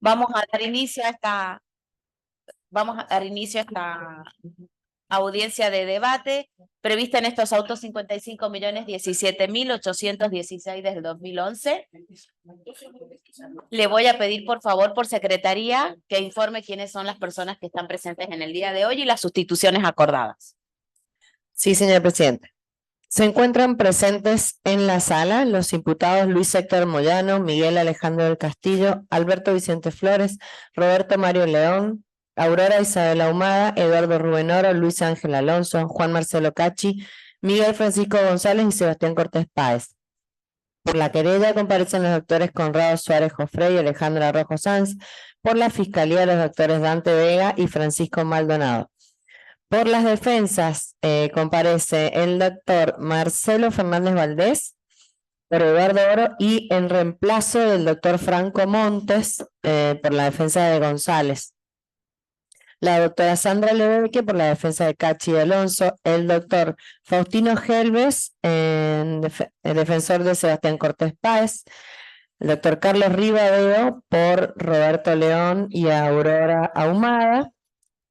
Vamos a dar inicio a esta audiencia de debate prevista en estos autos 55.017.816 desde el 2011. Le voy a pedir, por favor, por secretaría, que informe quiénes son las personas que están presentes en el día de hoy y las sustituciones acordadas. Sí, señor presidente. Se encuentran presentes en la sala los imputados Luis Héctor Moyano, Miguel Alejandro del Castillo, Alberto Vicente Flores, Roberto Mario León, Aurora Isabel Ahumada, Eduardo Rubén Oro, Luis Ángel Alonso, Juan Marcelo Cachi, Miguel Francisco González y Sebastián Cortés Páez. Por la querella comparecen los doctores Conrado Suárez Jofré y Alejandra Rojo Sanz. Por la fiscalía los doctores Dante Vega y Francisco Maldonado. Por las defensas comparece el doctor Marcelo Fernández Valdés, por Eduardo Oro y en reemplazo del doctor Franco Montes por la defensa de González. La doctora Sandra Lebeque por la defensa de Cachi y Alonso, el doctor Faustino Gelbes, el defensor de Sebastián Cortés Páez, el doctor Carlos Rivadeo por Roberto León y Aurora Ahumada,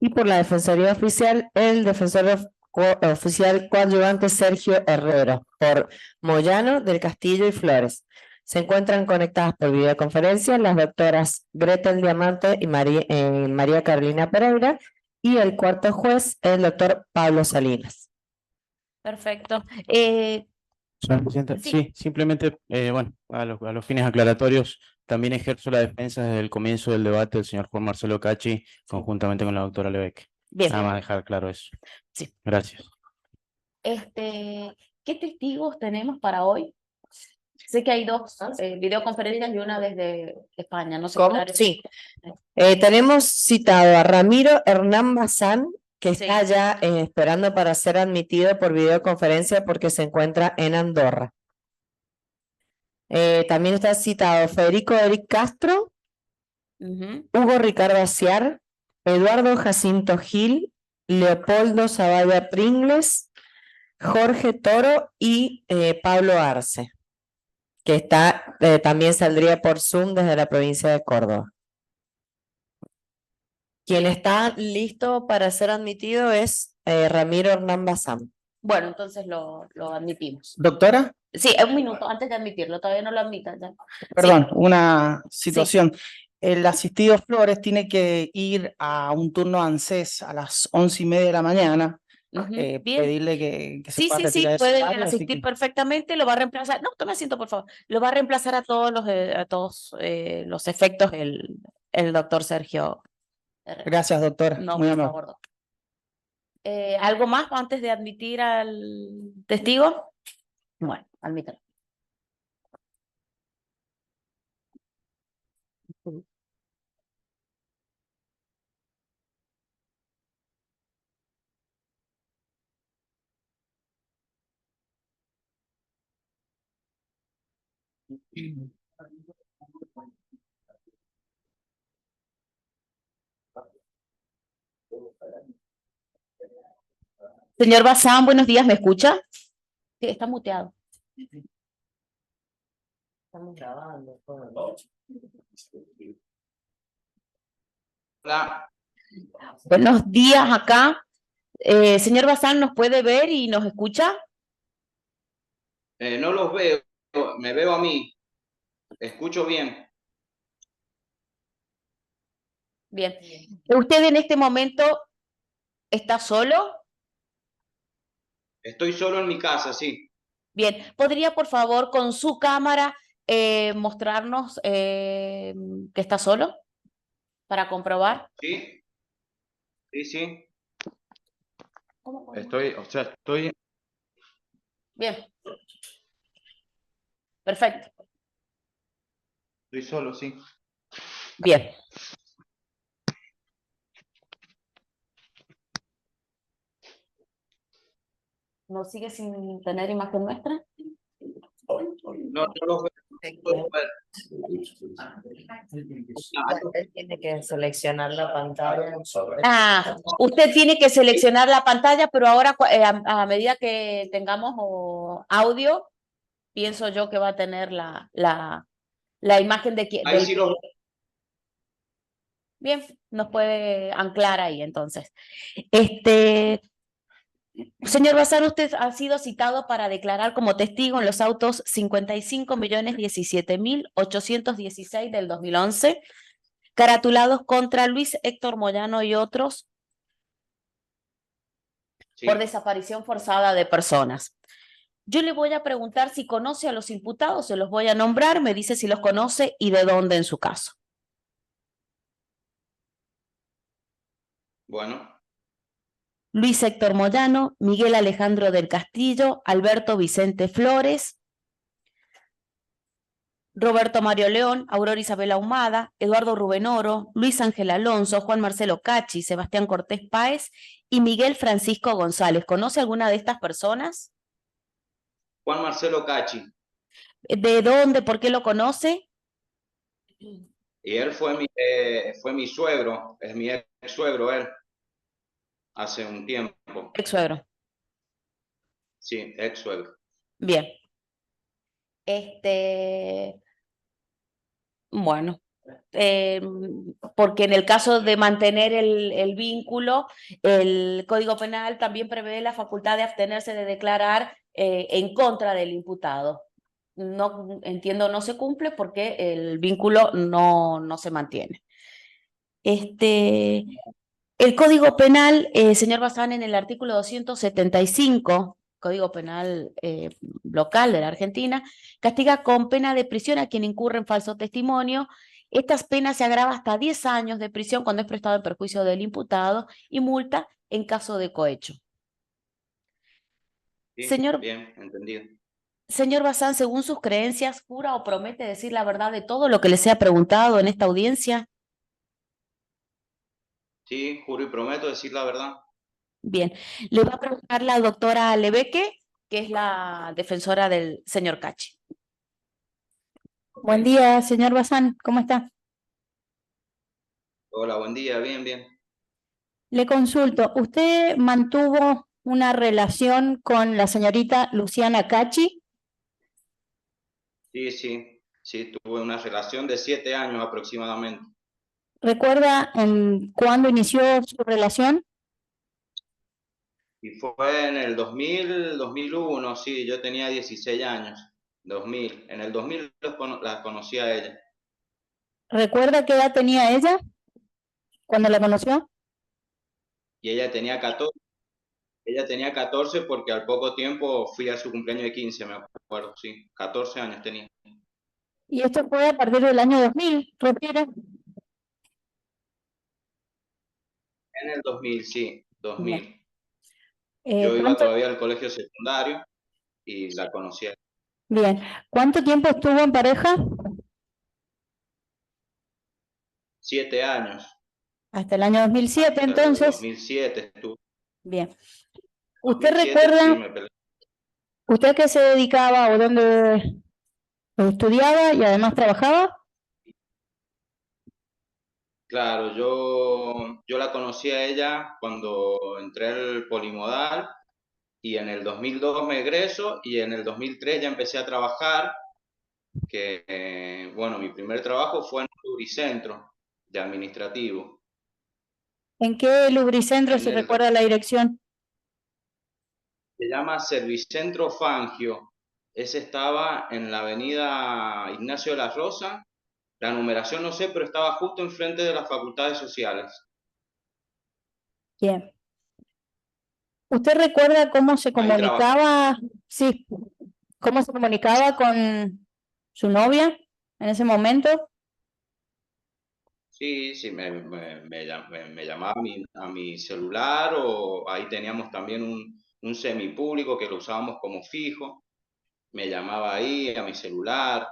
y por la Defensoría Oficial, el defensor oficial coadyuvante Sergio Herrero, por Moyano, del Castillo y Flores. Se encuentran conectadas por videoconferencia las doctoras Gretel Diamante y María Carolina Pereira, y el cuarto juez, el doctor Pablo Salinas. Perfecto. Señor presidente, sí, simplemente, bueno, a los fines aclaratorios, también ejerzo la defensa desde el comienzo del debate del señor Juan Marcelo Cachi, conjuntamente con la doctora Lebeque. Bien. Nada más dejar claro eso. Sí. Gracias. ¿Qué testigos tenemos para hoy? Sé que hay dos videoconferencias y una desde España, no sé. ¿Cómo? Sí. Tenemos citado a Ramiro Hernán Bazán, que Sí. está ya esperando para ser admitido por videoconferencia porque se encuentra en Andorra. También está citado Federico Eric Castro, Hugo Ricardo Aciar, Eduardo Jacinto Gil, Leopoldo Zavalla Pringles, Jorge Toro y Pablo Arce, que está también saldría por Zoom desde la provincia de Córdoba. Quien está listo para ser admitido es Ramiro Hernán Bazán. Bueno, entonces lo admitimos. Doctora, Sí, un minuto antes de admitirlo, todavía no lo admitan ya. perdón, una situación. El asistido Flores tiene que ir a un turno ANSES a las 11:30 de la mañana. Bien. Pedirle que se Sí, pueda sí, retirar de su puede horario, así asistir que- perfectamente, lo va a reemplazar. No, tome asiento, por favor. Lo va a reemplazar a todos los efectos el doctor Sergio Herrera. Gracias, doctora. No, Muy por amable. favor, doctor. ¿Algo más antes de admitir al testigo? Bueno, admítalo. Señor Bazán, buenos días, ¿me escucha? Sí, está muteado. Estamos grabando. Hola. Buenos días acá. Señor Bazán, ¿nos puede ver y nos escucha? No los veo, me veo a mí. Escucho bien. Bien. ¿Usted en este momento está solo? Estoy solo en mi casa, sí. Bien. ¿Podría, por favor, con su cámara mostrarnos que está solo para comprobar? Sí, sí, sí. ¿Cómo podemos? Estoy. Bien. Perfecto. Estoy solo, sí. Bien. ¿Nos sigue sin tener imagen nuestra? No los veo. Él tiene que seleccionar la pantalla. Usted tiene que seleccionar la pantalla, pero ahora a medida que tengamos audio, pienso yo que va a tener la imagen de Ahí sí los veo. Bien, nos puede anclar ahí entonces. Señor Bazán, usted ha sido citado para declarar como testigo en los autos 55.017.816 del 2011, caratulados contra Luis Héctor Moyano y otros Sí, por desaparición forzada de personas. Yo le voy a preguntar si conoce a los imputados, se los voy a nombrar, me dice si los conoce y de dónde en su caso. bueno, Luis Héctor Moyano, Miguel Alejandro del Castillo, Alberto Vicente Flores, Roberto Mario León, Aurora Isabel Ahumada, Eduardo Rubén Oro, Luis Ángel Alonso, Juan Marcelo Cachi, Sebastián Cortés Páez y Miguel Francisco González. ¿Conoce alguna de estas personas? Juan Marcelo Cachi, ¿De dónde? ¿Por qué lo conoce? y él fue mi suegro, es mi ex suegro él, hace un tiempo, Ex suegro. sí, ex suegro. Bien. Bueno, porque en el caso de mantener el vínculo, el Código Penal también prevé la facultad de abstenerse de declarar en contra del imputado. No entiendo, no se cumple porque el vínculo no se mantiene. El Código Penal, señor Bazán, en el artículo 275, Código Penal local de la Argentina, castiga con pena de prisión a quien incurre en falso testimonio. Estas penas se agravan hasta 10 años de prisión cuando es prestado en perjuicio del imputado y multa en caso de cohecho. Sí, Señor, bien, entendido. señor Bazán, según sus creencias, ¿jura o promete decir la verdad de todo lo que le sea preguntado en esta audiencia? Sí, juro y prometo decir la verdad. Bien, le va a preguntar la doctora Lebeque, que es la defensora del señor Cachi. Buen día, señor Bazán, ¿cómo está? Hola, buen día, bien, bien. Le consulto, ¿usted mantuvo una relación con la señorita Luciana Cachi? Sí, tuve una relación de 7 años aproximadamente. ¿Recuerda cuándo inició su relación? Y fue en el 2000, 2001, sí, yo tenía 16 años, 2000. En el 2000 la conocí a ella. ¿Recuerda qué edad tenía ella cuando la conoció? Y ella tenía 14. Ella tenía 14 porque al poco tiempo fui a su cumpleaños de 15, me acuerdo, sí. 14 años tenía. Y esto fue a partir del año 2000, ¿refiere? En el 2000, sí, 2000. Bien. Yo iba ¿Cuánto? todavía al colegio secundario y la conocí a ella. Bien. ¿Cuánto tiempo estuvo en pareja? 7 años. Hasta el año 2007, Hasta el entonces. 2007 estuvo. Bien. ¿Usted 2007, sí, recuerda, me peleé. usted a qué se dedicaba o dónde estudiaba y además trabajaba? Claro, yo la conocí a ella cuando entré al polimodal y en el 2002 me egreso y en el 2003 ya empecé a trabajar, que bueno, mi primer trabajo fue en un lubricentro de administrativo. ¿En qué lubricentro, si recuerda la dirección? Se llama Servicentro Fangio. Ese estaba en la avenida Ignacio de la Rosa. La numeración no sé, pero estaba justo enfrente de las facultades sociales. Bien. ¿Usted recuerda cómo se Ahí trabajé. comunicaba? Sí, cómo se comunicaba con su novia en ese momento? Sí, me llamaba a mi celular o ahí teníamos también un semipúblico que lo usábamos como fijo. Me llamaba ahí a mi celular.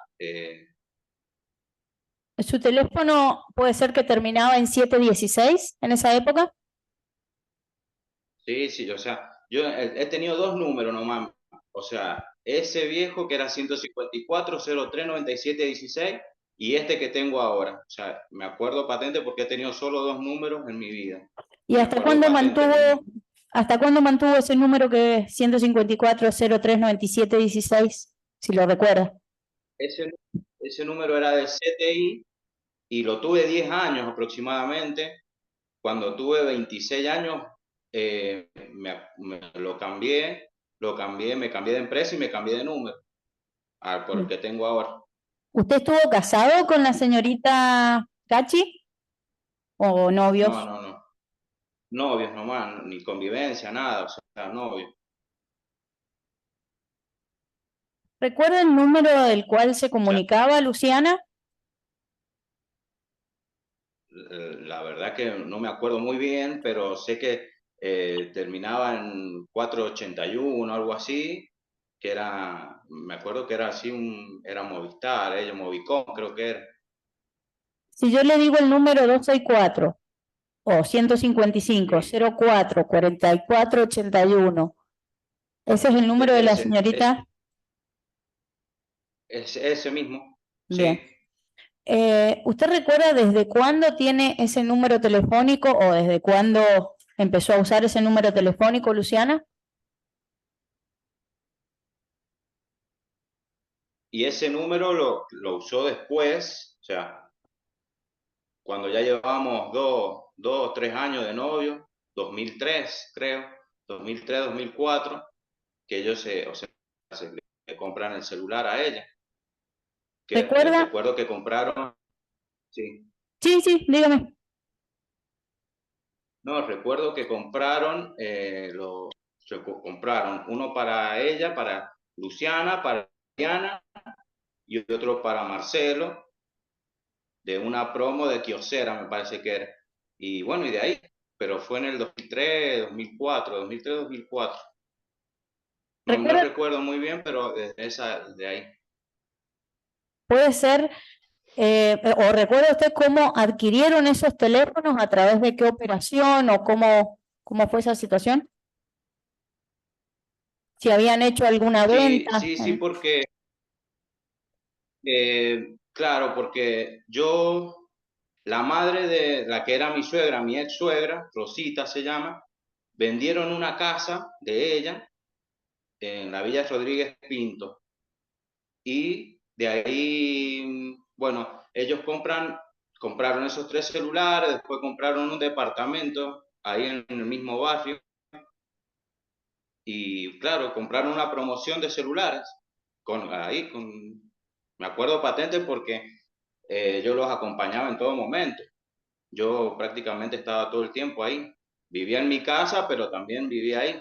¿Su teléfono puede ser que terminaba en 716 en esa época? Sí, o sea, yo he tenido 2 números nomás. O sea, ese viejo que era 154-03-97-16 y este que tengo ahora. O sea, me acuerdo patente porque he tenido solo 2 números en mi vida. ¿Y Me hasta acuerdo cuándo patente. mantuvo ese número que es 154-03-97-16, si lo recuerda? Ese número era del CTI y lo tuve 10 años aproximadamente. Cuando tuve 26 años, me cambié de empresa y me cambié de número por el que tengo ahora. ¿Usted estuvo casado con la señorita Cachi o novios? No. Novios nomás, ni convivencia, nada, o sea, novios. ¿Recuerda el número del cual se comunicaba Luciana? La verdad que no me acuerdo muy bien, pero sé que terminaba en 481 o algo así, que era, me acuerdo que era así, era Movistar, Movicom creo que era. Si yo le digo el número 264 o 155 Sí. 04 44 81, ¿ese es el número de la señorita? Ese mismo, Bien. sí. ¿Usted recuerda desde cuándo tiene ese número telefónico o desde cuándo empezó a usar ese número telefónico, Luciana? Y ese número lo usó después, o sea, cuando ya llevábamos 3 años de novio, 2003 creo, 2003, 2004, que ellos se le compran el celular a ella. Que ¿Recuerda? recuerdo que compraron, sí, Sí, dígame. no, recuerdo que compraron, compraron uno para ella, para Luciana, para Diana y otro para Marcelo, de una promo de Kyocera, me parece que era. Y bueno, y de ahí, pero fue en el 2003, 2004, 2003, 2004. No ¿Recuerda? recuerdo muy bien, pero de ahí. Puede ser, o recuerda usted cómo adquirieron esos teléfonos, a través de qué operación o cómo fue esa situación. Si habían hecho alguna venta. Sí, porque, claro, porque la madre de la que era mi suegra, mi ex suegra, Rosita se llama, vendieron una casa de ella en la Villa Rodríguez Pinto. Y de ahí, bueno, ellos compraron esos 3 celulares, después compraron un departamento ahí en el mismo barrio. Y claro, compraron una promoción de celulares. Me acuerdo patente porque yo los acompañaba en todo momento. Yo prácticamente estaba todo el tiempo ahí. Vivía en mi casa, pero también vivía ahí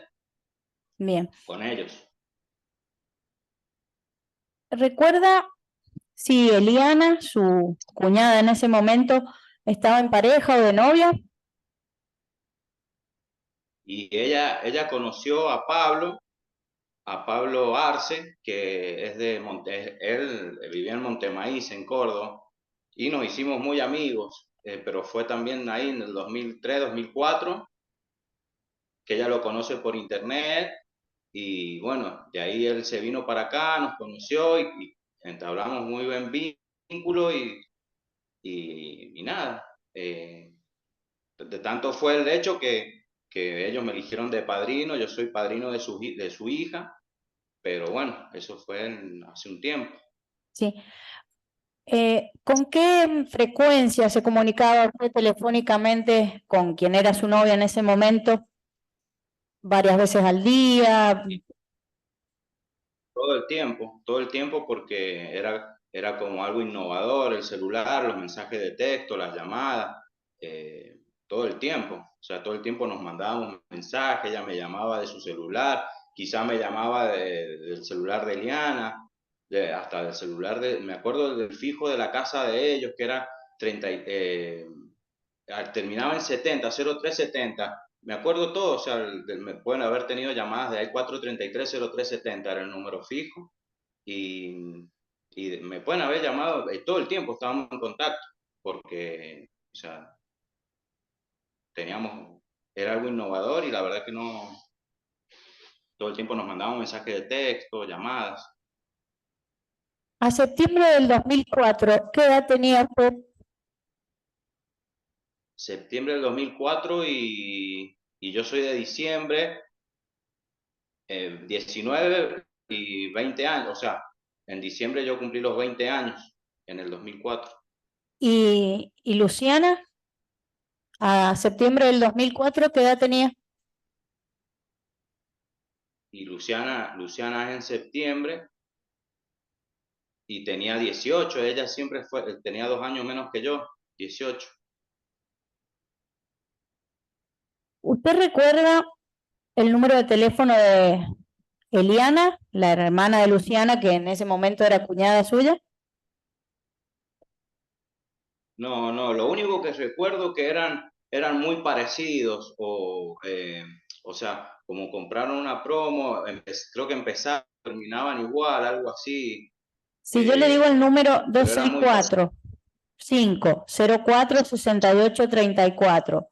Bien. con ellos. ¿Recuerda si Eliana, su cuñada en ese momento, estaba en pareja o de novia? Y ella conoció a Pablo Arce, que es él vivía en Montemaíz, en Córdoba, y nos hicimos muy amigos, pero fue también ahí en el 2003, 2004, que ella lo conoce por internet, y bueno, de ahí él se vino para acá, nos conoció y entablamos muy buen vínculo y nada. De tanto fue el hecho que ellos me eligieron de padrino, yo soy padrino de su hija, pero bueno, eso fue hace un tiempo. Sí. ¿Con qué frecuencia se comunicaba usted telefónicamente con quien era su novia en ese momento? ¿Varias veces al día? Todo el tiempo porque era como algo innovador, el celular, los mensajes de texto, las llamadas, todo el tiempo. O sea, todo el tiempo nos mandábamos mensajes, ella me llamaba de su celular, quizá me llamaba del celular de Eliana, hasta del celular me acuerdo del fijo de la casa de ellos, que era 30, terminaba en 70, 0370. Me acuerdo todo, o sea, me pueden haber tenido llamadas de ahí 433-0370 era el número fijo y me pueden haber llamado todo el tiempo, estábamos en contacto porque, o sea, era algo innovador y la verdad que no, todo el tiempo nos mandaban mensajes de texto, llamadas. A septiembre del 2004, ¿qué edad tenía usted? Septiembre del 2004 y yo soy de diciembre, 19 y 20 años, o sea, en diciembre yo cumplí los 20 años, en el 2004. ¿Y Luciana? A septiembre del 2004, ¿qué edad tenía? Y Luciana es en septiembre y tenía 18, ella siempre tenía 2 años menos que yo, 18. ¿Usted recuerda el número de teléfono de Eliana, la hermana de Luciana, que en ese momento era cuñada suya? No, lo único que recuerdo que eran muy parecidos, o sea, como compraron una promo, creo que empezaron, terminaban igual, algo así, Si yo le digo el número pero eran muy parecidos. 264-504-6834,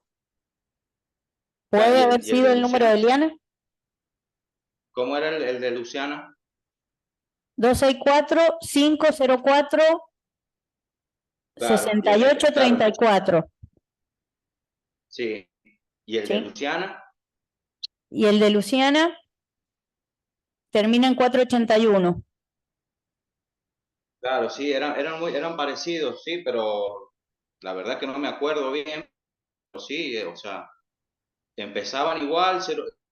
Ya, ¿puede ¿y haber el sido de el número de Luciana? Eliana? ¿Cómo era el de Luciana? 264-504-6834. Claro, sí. ¿Y el de ¿Sí? Luciana? Y el de Luciana termina en 481. Claro, sí, eran parecidos, sí, pero la verdad que no me acuerdo bien, pero sí, o sea, empezaban igual,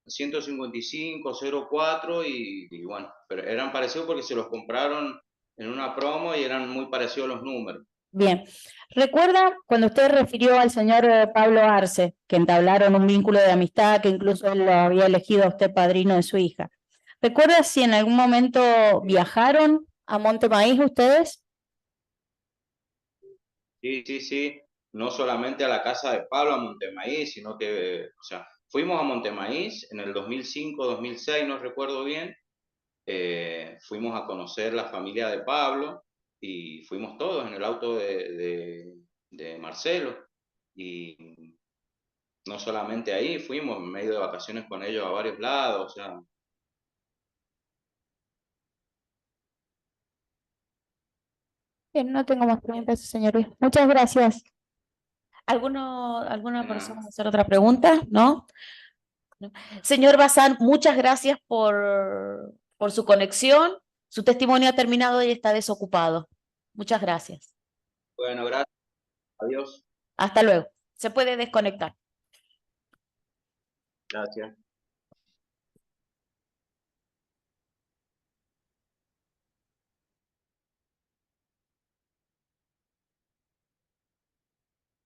155, 04 y bueno, pero eran parecidos porque se los compraron en una promo y eran muy parecidos los números. Bien. ¿Recuerda cuando usted refirió al señor Pablo Arce, que entablaron un vínculo de amistad, que incluso él lo había elegido a usted padrino de su hija? ¿Recuerda si en algún momento viajaron a Montemaíz ustedes? Sí, no solamente a la casa de Pablo, a Montemaíz, sino que, o sea, fuimos a Montemaíz en el 2005, 2006, no recuerdo bien, fuimos a conocer la familia de Pablo y fuimos todos en el auto de Marcelo. Y no solamente ahí, fuimos en medio de vacaciones con ellos a varios lados, o sea. Bien, no tengo más preguntas, señor Luis. Muchas gracias. ¿Alguna De persona nada. va a hacer otra pregunta? ¿No? ¿No? Señor Bazán, muchas gracias por su conexión. Su testimonio ha terminado y está desocupado. Muchas gracias. Bueno, gracias. Adiós. Hasta luego. Se puede desconectar. Gracias.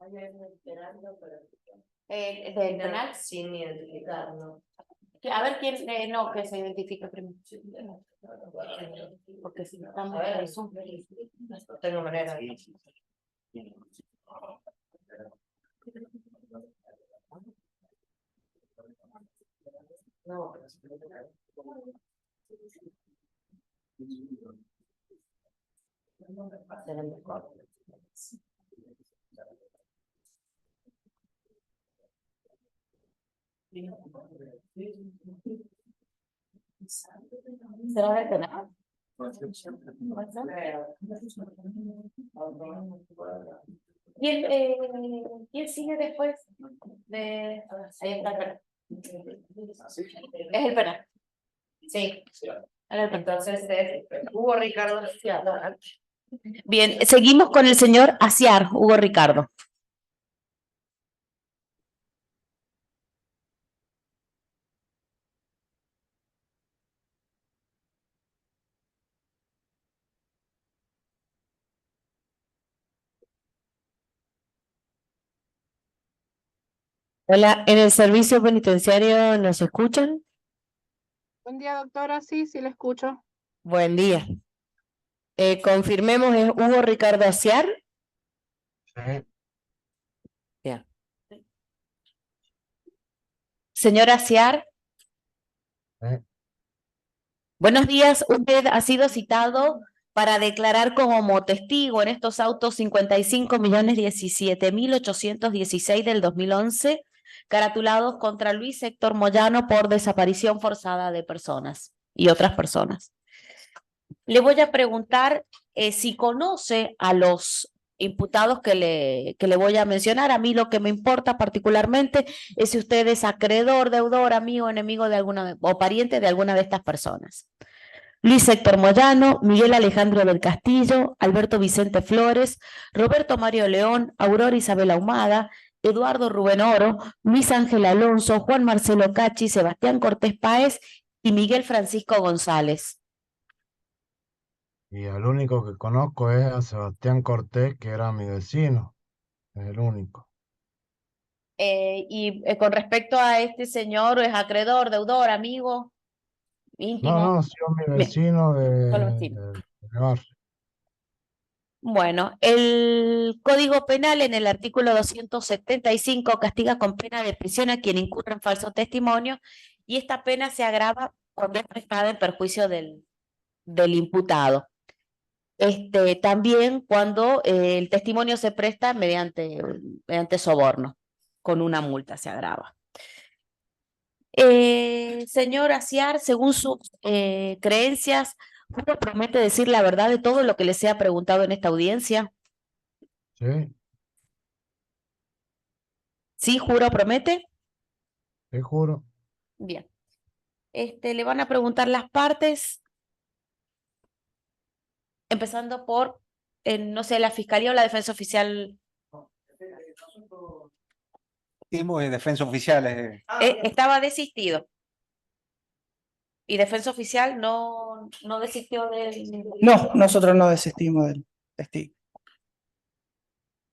¿Del penal? Sin identificar, ¿no? A ver quién, no, que se identifique primero. Porque si no estamos en Zoom. No tengo manera. No. ¿Será del penal? ¿Quién sigue después? Ahí está el penal. Es el penal. Sí. Era el penal. Entonces Hugo Ricardo. Bien, seguimos con el señor Aciar, Hugo Ricardo. Hola, ¿en el servicio penitenciario nos escuchan? Buen día, doctora. Sí, la escucho. Buen día. Confirmemos, ¿es Hugo Ricardo Aciar? Bien. Señor Aciar. Buenos días, usted ha sido citado para declarar como testigo en estos autos 55.017.816 del 2011, caratulados contra Luis Héctor Moyano por desaparición forzada de personas y otras personas. Le voy a preguntar si conoce a los imputados que le voy a mencionar. A mí lo que me importa particularmente es si usted es acreedor, deudor, amigo, enemigo de alguna o pariente de alguna de estas personas. Luis Héctor Moyano, Miguel Alejandro del Castillo, Alberto Vicente Flores, Roberto Mario León, Aurora Isabel Ahumada, Eduardo Rubén Oro, Luis Ángel Alonso, Juan Marcelo Cachi, Sebastián Cortés Páez y Miguel Francisco González. Y el único que conozco es a Sebastián Cortés, que era mi vecino. Es el único. Con respecto a este señor, ¿es acreedor, deudor, amigo, íntimo? No, sí, es mi Bien, vecino solo de vecino. barrio. Bueno, el Código Penal en el artículo 275 castiga con pena de prisión a quien incurra en falso testimonio y esta pena se agrava cuando es prestada en perjuicio del imputado. También cuando el testimonio se presta mediante soborno, con una multa se agrava. Señor Aciar, según sus creencias, ¿jura promete decir la verdad de todo lo que le sea preguntado en esta audiencia? Sí, ¿Sí, jura o promete? te juro. Bien. Le van a preguntar las partes, empezando por, no sé, la Fiscalía o la Defensa Oficial. De defensa oficial. Estaba desistido. ¿Y Defensa Oficial no desistió del...? No, nosotros no desistimos del testigo.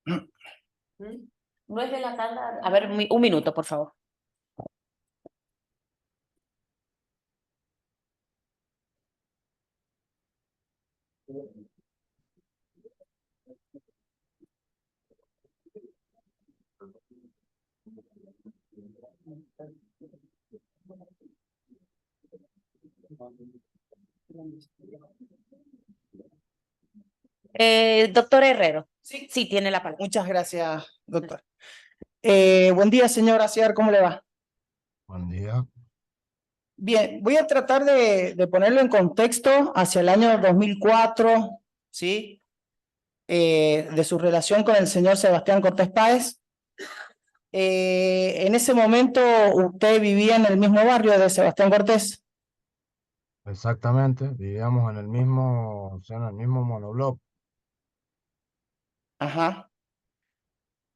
No es de la tanda. A ver, un minuto, por favor. Doctor Herrero. Sí, tiene la palabra. Muchas gracias, doctor. Buen día, señor Aciar, ¿cómo le va? Buen día. Bien, voy a tratar de ponerlo en contexto hacia el año 2004, ¿sí? De su relación con el señor Sebastián Cortés Páez. En ese momento, ¿usted vivía en el mismo barrio de Sebastián Cortés? Exactamente. Vivíamos en el mismo, o sea, en el mismo monobloc. Ajá.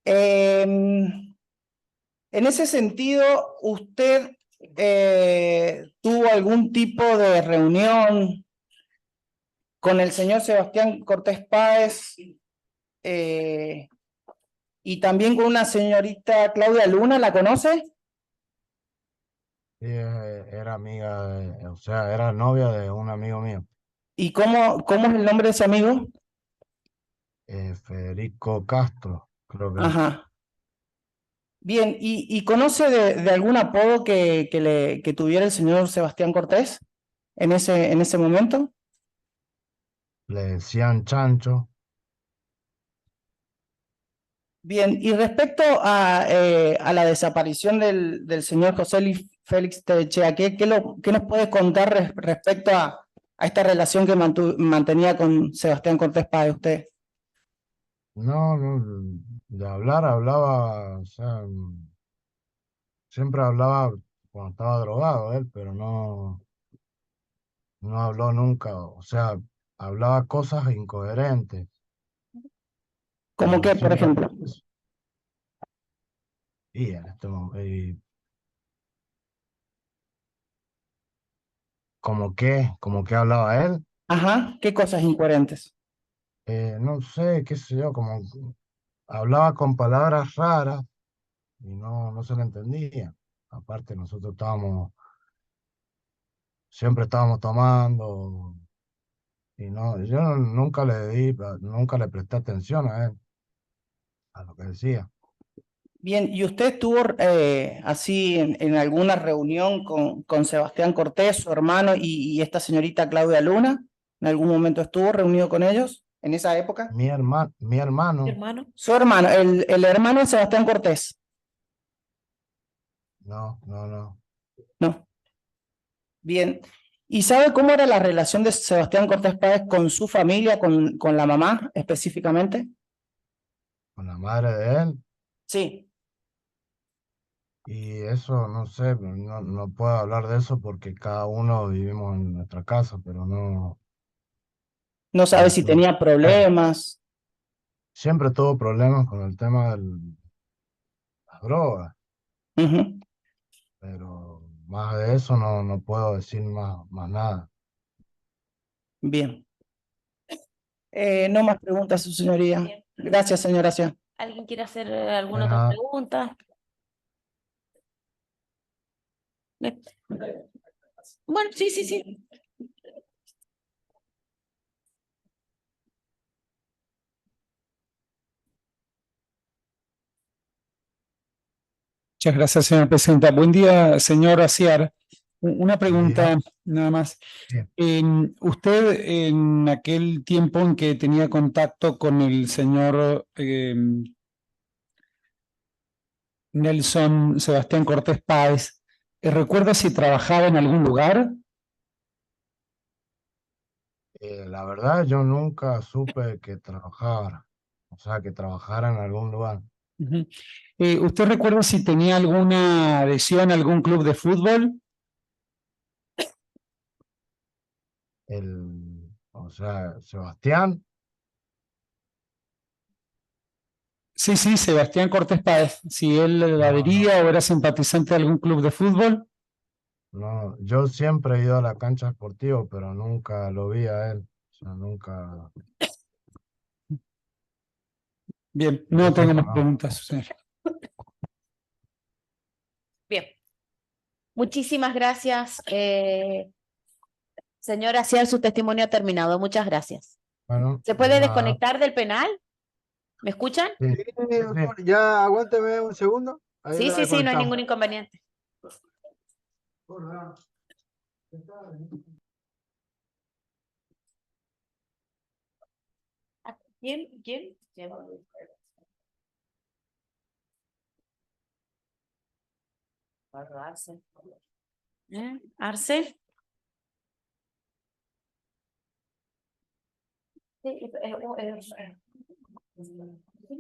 En ese sentido, ¿usted tuvo algún tipo de reunión con el señor Sebastián Cortés Páez y también con una señorita Claudia Luna? ¿La conoce? Sí, era amiga, o sea, era novia de un amigo mío, ¿Y cómo es el nombre de ese amigo? Federico Castro, creo que. Ajá. Bien, ¿y conoce de algún apodo que tuviera el señor Sebastián Cortés en ese momento? Le decían Chancho. Bien, y respecto a la desaparición del señor José Luis Félix Techea, ¿qué nos puede contar respecto a esta relación que mantenía con Sebastián Cortés Páez usted? No, de hablar hablaba, o sea, siempre hablaba cuando estaba drogado él, pero no habló nunca, o sea, hablaba cosas incoherentes. ¿Cómo Pero qué, por siempre, ejemplo? y en este momento, como que hablaba él, Ajá, ¿qué cosas incoherentes? no sé, qué sé yo, como hablaba con palabras raras y no se le entendía. Aparte, nosotros siempre estábamos tomando. Y no, yo nunca le presté atención a él, a lo que decía. Bien, ¿y usted estuvo así en alguna reunión con Sebastián Cortés, su hermano, y esta señorita Claudia Luna? ¿En algún momento estuvo reunido con ellos en esa época? Mi hermano, Hermano. Su hermano, el hermano de Sebastián Cortés. no. No. Bien. ¿Y sabe cómo era la relación de Sebastián Cortés Páez con su familia, con la mamá específicamente? Con la madre de él, Sí. Y eso, no sé, no puedo hablar de eso porque cada uno vivimos en nuestra casa, pero No sabes si no tenía sé. problemas. Siempre tuvo problemas con el tema de las drogas, Ujú. pero más de eso no puedo decir más nada. Bien. No más preguntas, su señoría. Bien. Gracias, señora Cia. ¿Alguien quiere hacer De alguna otra nada. pregunta? Bien. Bueno, sí, sí, sí. Muchas gracias, señora presidenta. Buen día, señor Aciar. Una Buen día. pregunta nada más. Bien. Usted en aquel tiempo en que tenía contacto con el señor Nelson Sebastián Cortés Páez, ¿recuerda si trabajaba en algún lugar? La verdad, yo nunca supe que trabajara, o sea, que trabajara en algún lugar. Ujú. ¿Usted recuerda si tenía alguna adhesión a algún club de fútbol? O sea, Sebastián, Sí, sí, Sebastián Cortés Páez. Si él no, adhería o era simpatizante de algún club de fútbol. no, yo siempre he ido a la cancha deportiva, pero nunca lo vi a él, o sea, nunca, Bien, que yo no tengo sepa, más no. preguntas, señor. Bien. Muchísimas gracias, señora Ciar, su testimonio ha terminado. Muchas gracias. Bueno, ¿Se de puede nada. desconectar del penal? ¿Me escuchan? Sí, Sí, sí, doctor, ya aguánteme un segundo. Ahí Sí, la sí, sí, no hay desconectamos. ningún inconveniente. ¿Quién? ¿Quién? Arce. Arce. Sí,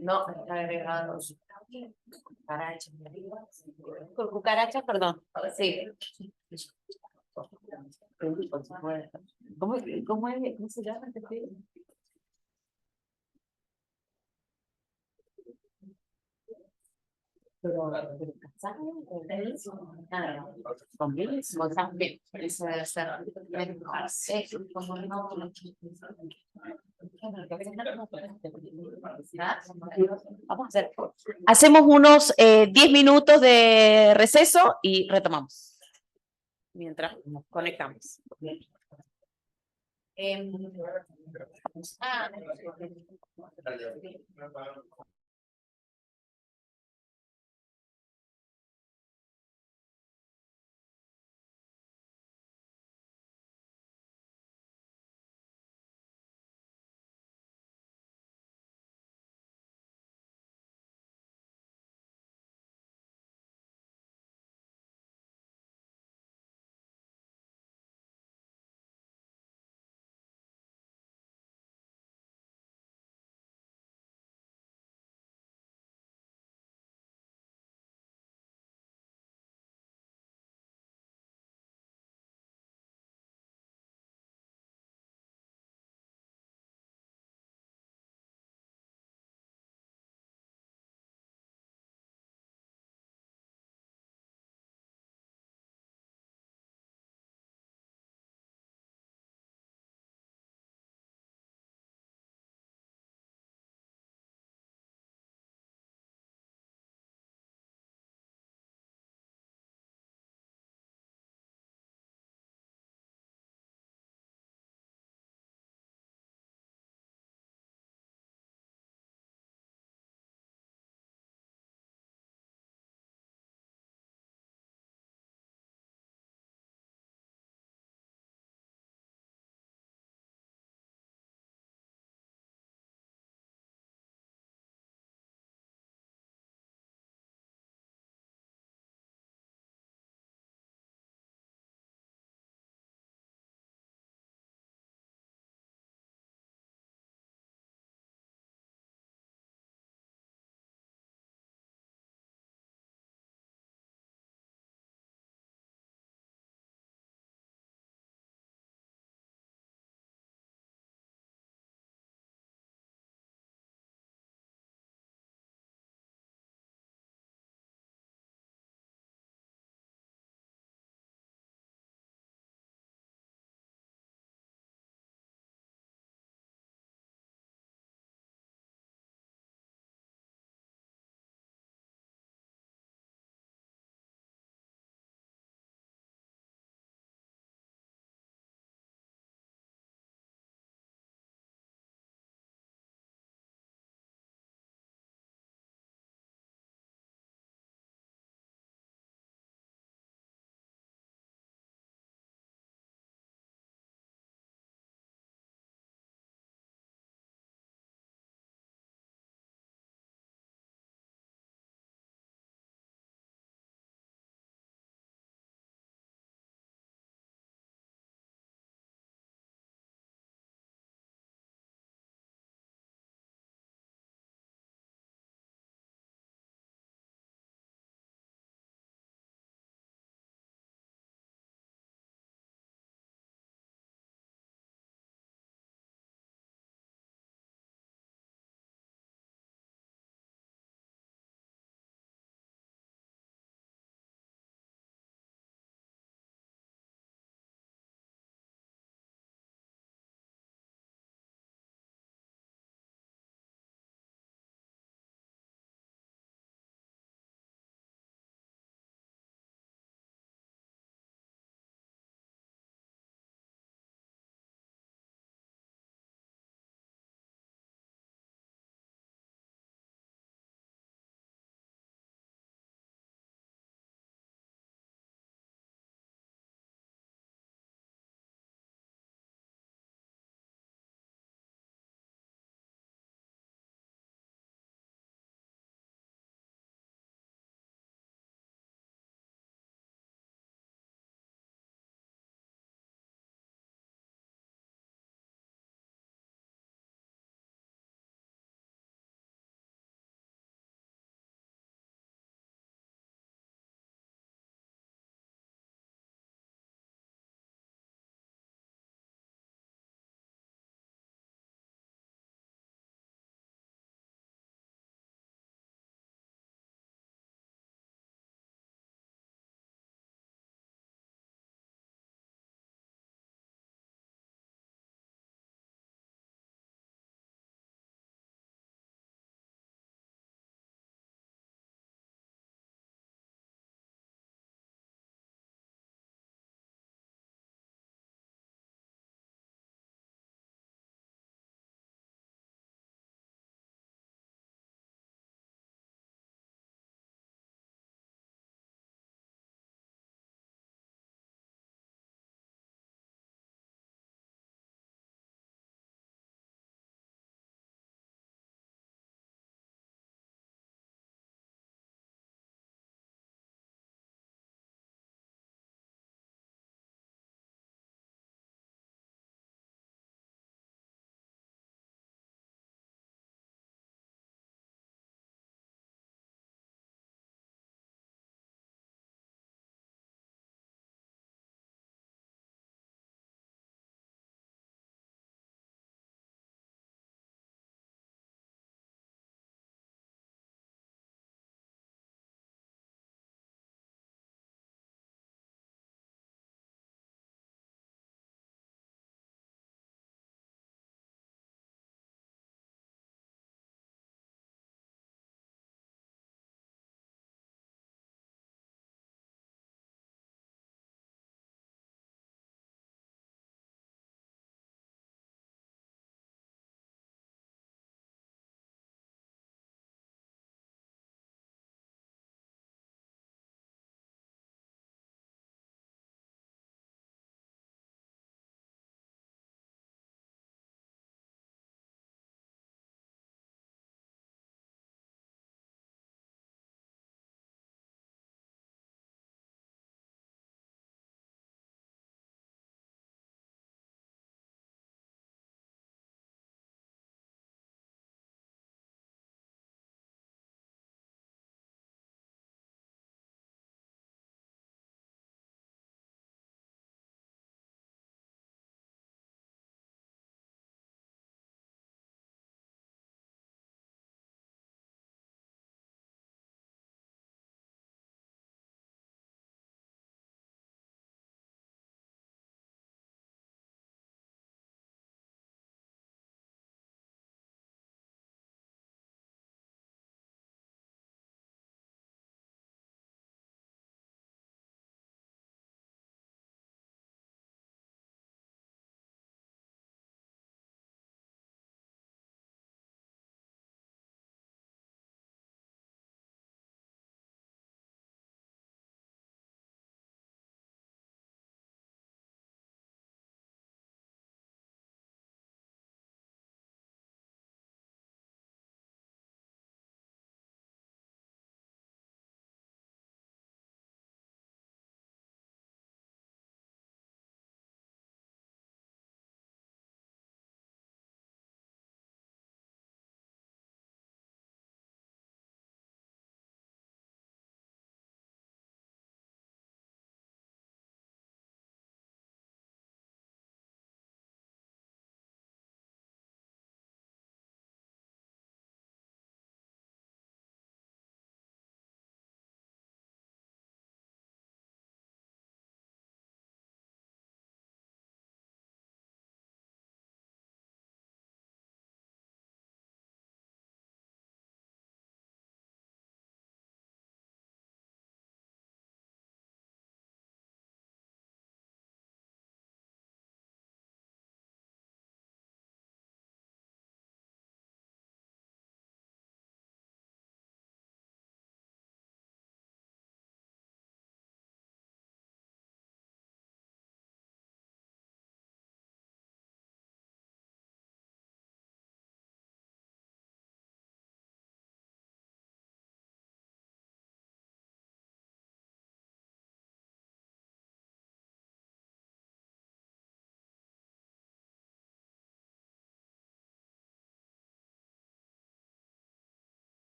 no, está agregado. Cucaracha. Con cucaracha, perdón. Sí. ¿Cómo, cómo se llama este film? Pero ¿casado? Nada, con Bills, Mozambique. Eso debe ser. Como no. Vamos a hacer. Hacemos unos 10 minutos de receso y retomamos. Mientras nos conectamos. Ah,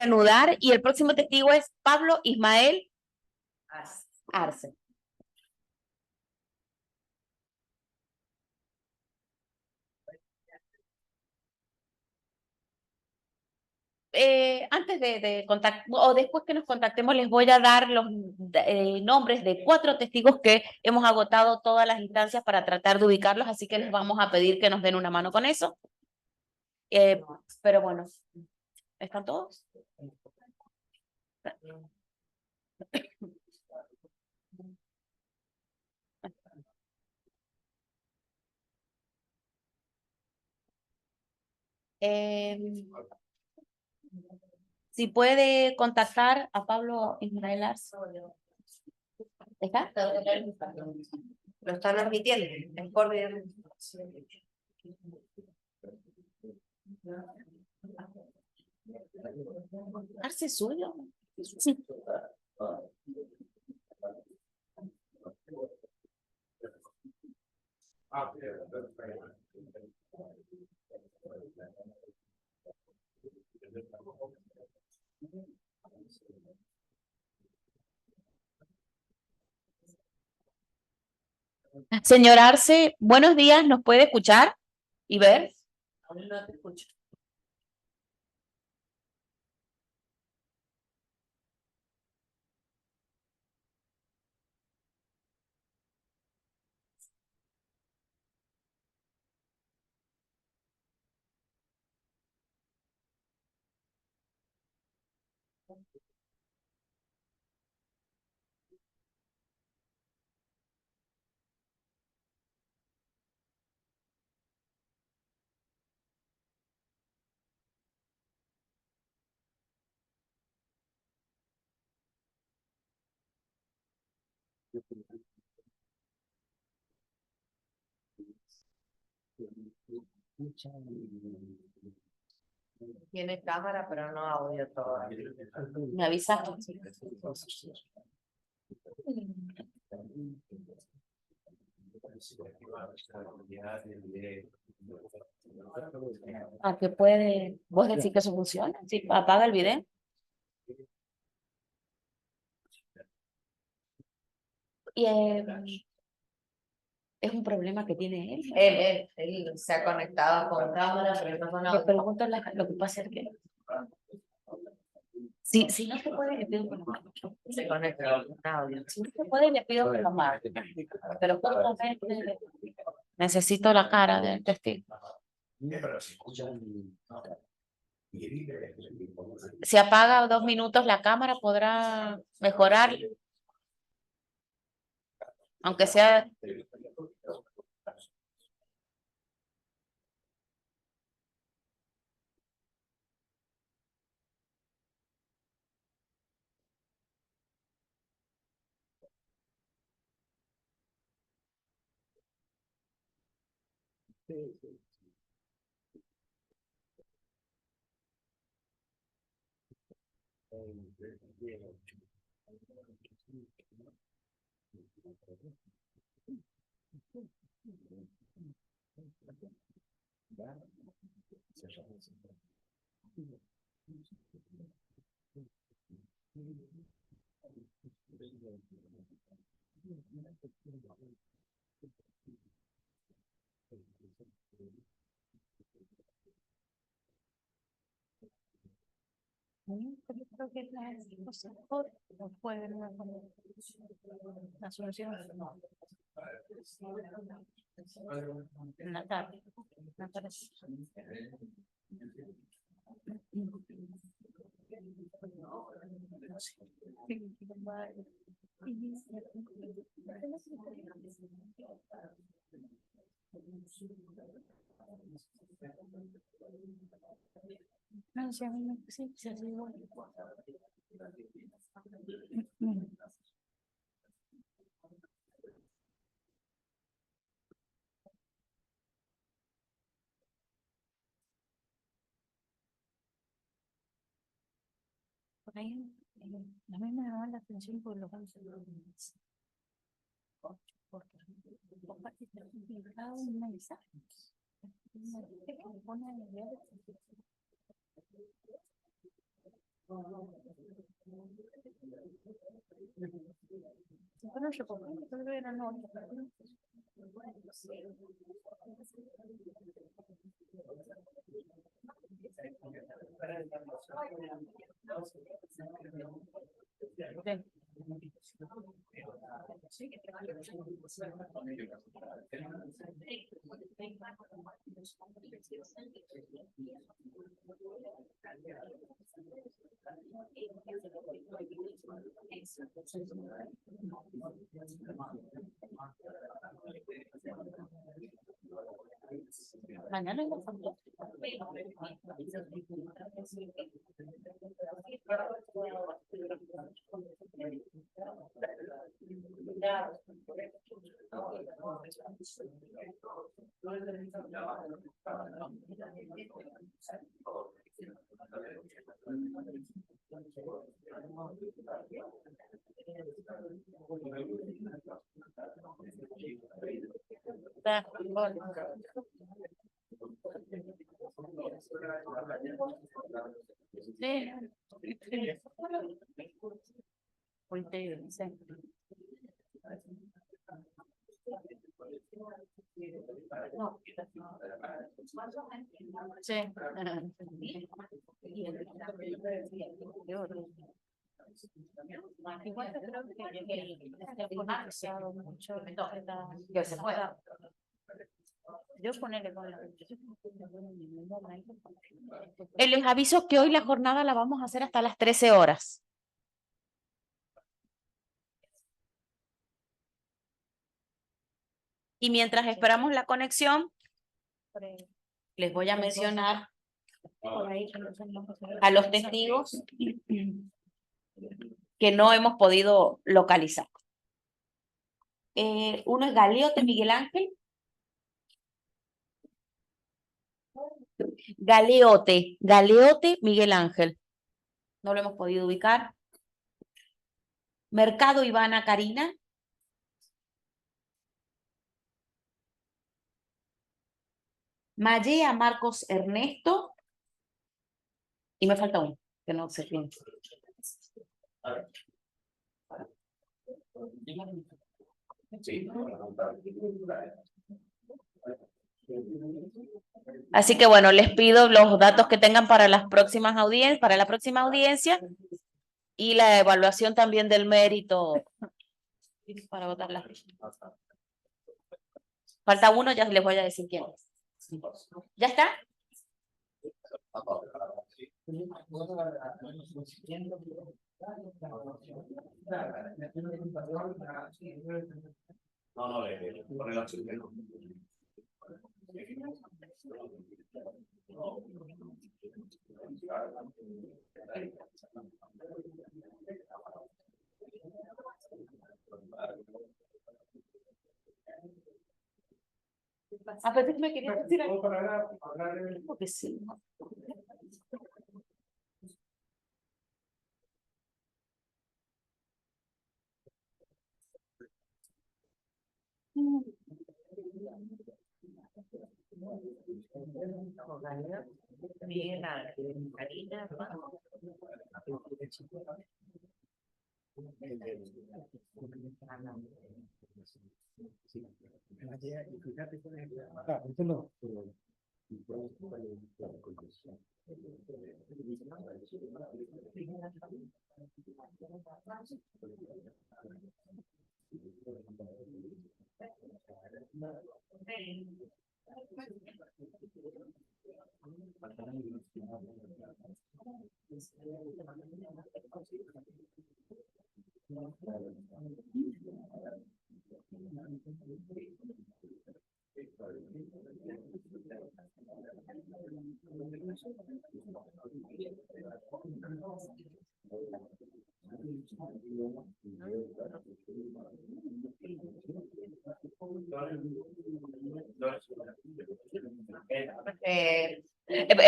Reanudar, y el próximo testigo es Pablo Ismael Arce. Antes de contactar, o después que nos contactemos, les voy a dar los nombres de 4 testigos que hemos agotado todas las instancias para tratar de ubicarlos, así que les vamos a pedir que nos den una mano con eso. Pero bueno, ¿están todos? Si puede contactar a Pablo Ismael Arce. ¿Está? Lo están admitiendo. Es por Arce es suyo. Sí. Señor Arce, buenos días, ¿nos puede escuchar y ver? No te escucho. Tiene cámara, pero no audio todavía. Me avisaste. ¿A qué puede? ¿Vos decís que eso funciona? Sí, apaga el video. Y es un problema que tiene él. Él se ha conectado con cámara, pero no con Le audio. pregunto lo que pasa es que si no se puede, le pido que lo marque. Se conecta con audio. Si no se puede, le pido que lo marque. Pero justamente necesito la cara del testigo. Si apaga 2 minutos la cámara, podrá mejorar. Aunque sea. Creo que la solución en la tarde. No, si a mí sí, se hace igual. Por ahí, a mí me llama la atención por los mensajes. Porque cada un mensaje. Mañana Igual yo creo que politizado mucho que se pueda. Yo ponerle con les aviso que hoy la jornada la vamos a hacer hasta las 13 horas. Y mientras esperamos la conexión, les voy a mencionar a los testigos que no hemos podido localizar. Uno es Galeote Miguel Ángel. Galeote Miguel Ángel. No lo hemos podido ubicar. Mercado Ivana Karina. Mallea Marcos Ernesto. Y me falta uno, que no sé quién. Así que bueno, les pido los datos que tengan para las próximas audiencias, para la próxima audiencia y la evaluación también del mérito para votar la ficha. Falta uno, ya les voy a decir quién es. ¿Ya está? A veces me quería decir algo. Porque sí.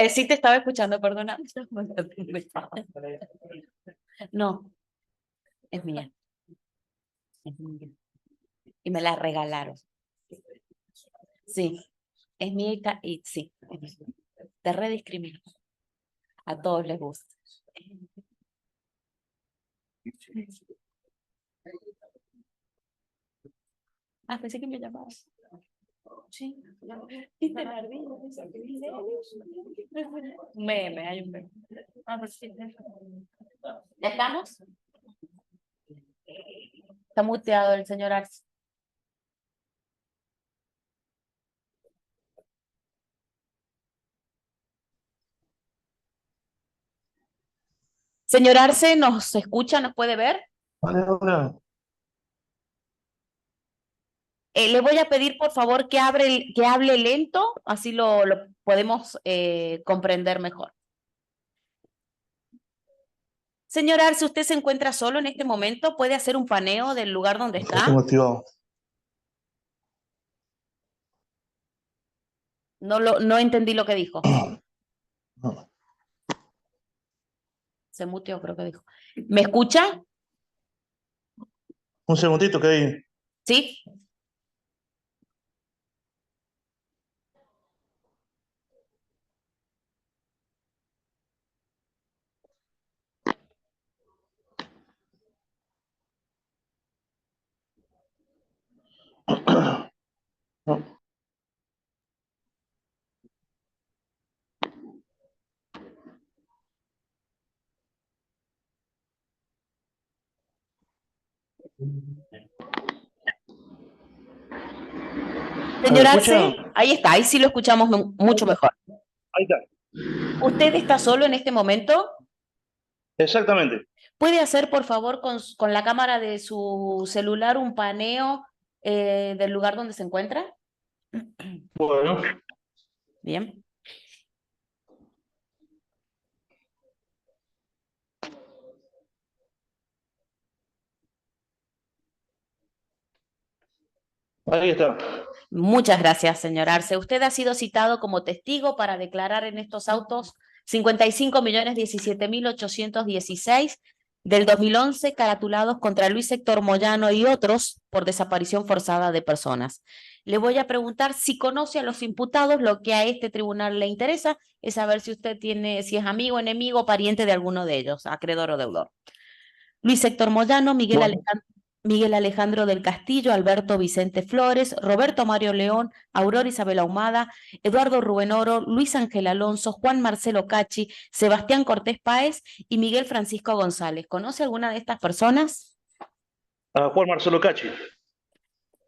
Sí te estaba escuchando, perdona. No, es mía. Es mía. Y me la regalaron. Sí, es mía y sí, te rediscrimino. A todos les gusta. Ah, pensé que me llamabas. Sí. Un meme, hay un meme. ¿Ya estamos? Está muteado el señor Arce. Señor Arce, ¿nos escucha? ¿Nos puede ver? Hola. Le voy a pedir, por favor, que hable lento, así lo podemos comprender mejor. Señor Arce, ¿usted se encuentra solo en este momento? ¿Puede hacer un paneo del lugar donde está? Motivado. No entendí lo que dijo. No. Se muteó, creo que dijo. ¿Me escucha? Un segundito que hay. ¿Sí? No. Señor ¿Me Arce, escucha? ahí está, ahí sí lo escuchamos mucho mejor. Ahí está. ¿Usted está solo en este momento? Exactamente. ¿Puede hacer, por favor, con la cámara de su celular un paneo del lugar donde se encuentra? Bueno. Bien. Ahí está. Muchas gracias, señor Arce. Usted ha sido citado como testigo para declarar en estos autos 55.017.816 del 2011 caratulados contra Luis Héctor Moyano y otros por desaparición forzada de personas. Le voy a preguntar si conoce a los imputados. Lo que a este tribunal le interesa es saber si usted si es amigo, enemigo o pariente de alguno de ellos, acreedor o deudor. Luis Héctor Moyano, Miguel Alejandro del Castillo, Alberto Vicente Flores, Roberto Mario León, Aurora Isabel Ahumada, Eduardo Rubén Oro, Luis Ángel Alonso, Juan Marcelo Cachi, Sebastián Cortés Páez y Miguel Francisco González. ¿Conoce alguna de estas personas? A Juan Marcelo Cachi.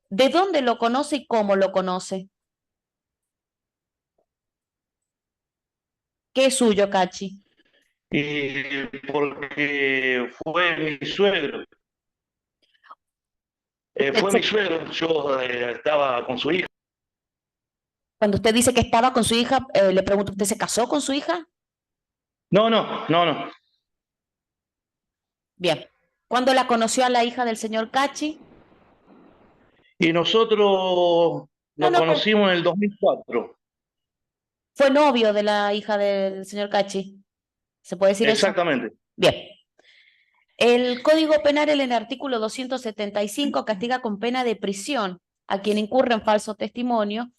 ¿De dónde lo conoce y cómo lo conoce? ¿Qué es suyo, Cachi? Y porque fue mi suegro. Fue mi suegro. Yo estaba con su hija. Cuando usted dice que estaba con su hija, le pregunto, ¿usted se casó con su hija? No, no, no, no. Bien. ¿Cuándo la conoció a la hija del señor Cachi? Y nosotros nos conocimos en el 2004. Fue novio de la hija del señor Cachi. ¿Se puede decir eso? Exactamente. Bien. El Código Penal, en el artículo 275, castiga con pena de prisión a quien incurre en falso testimonio,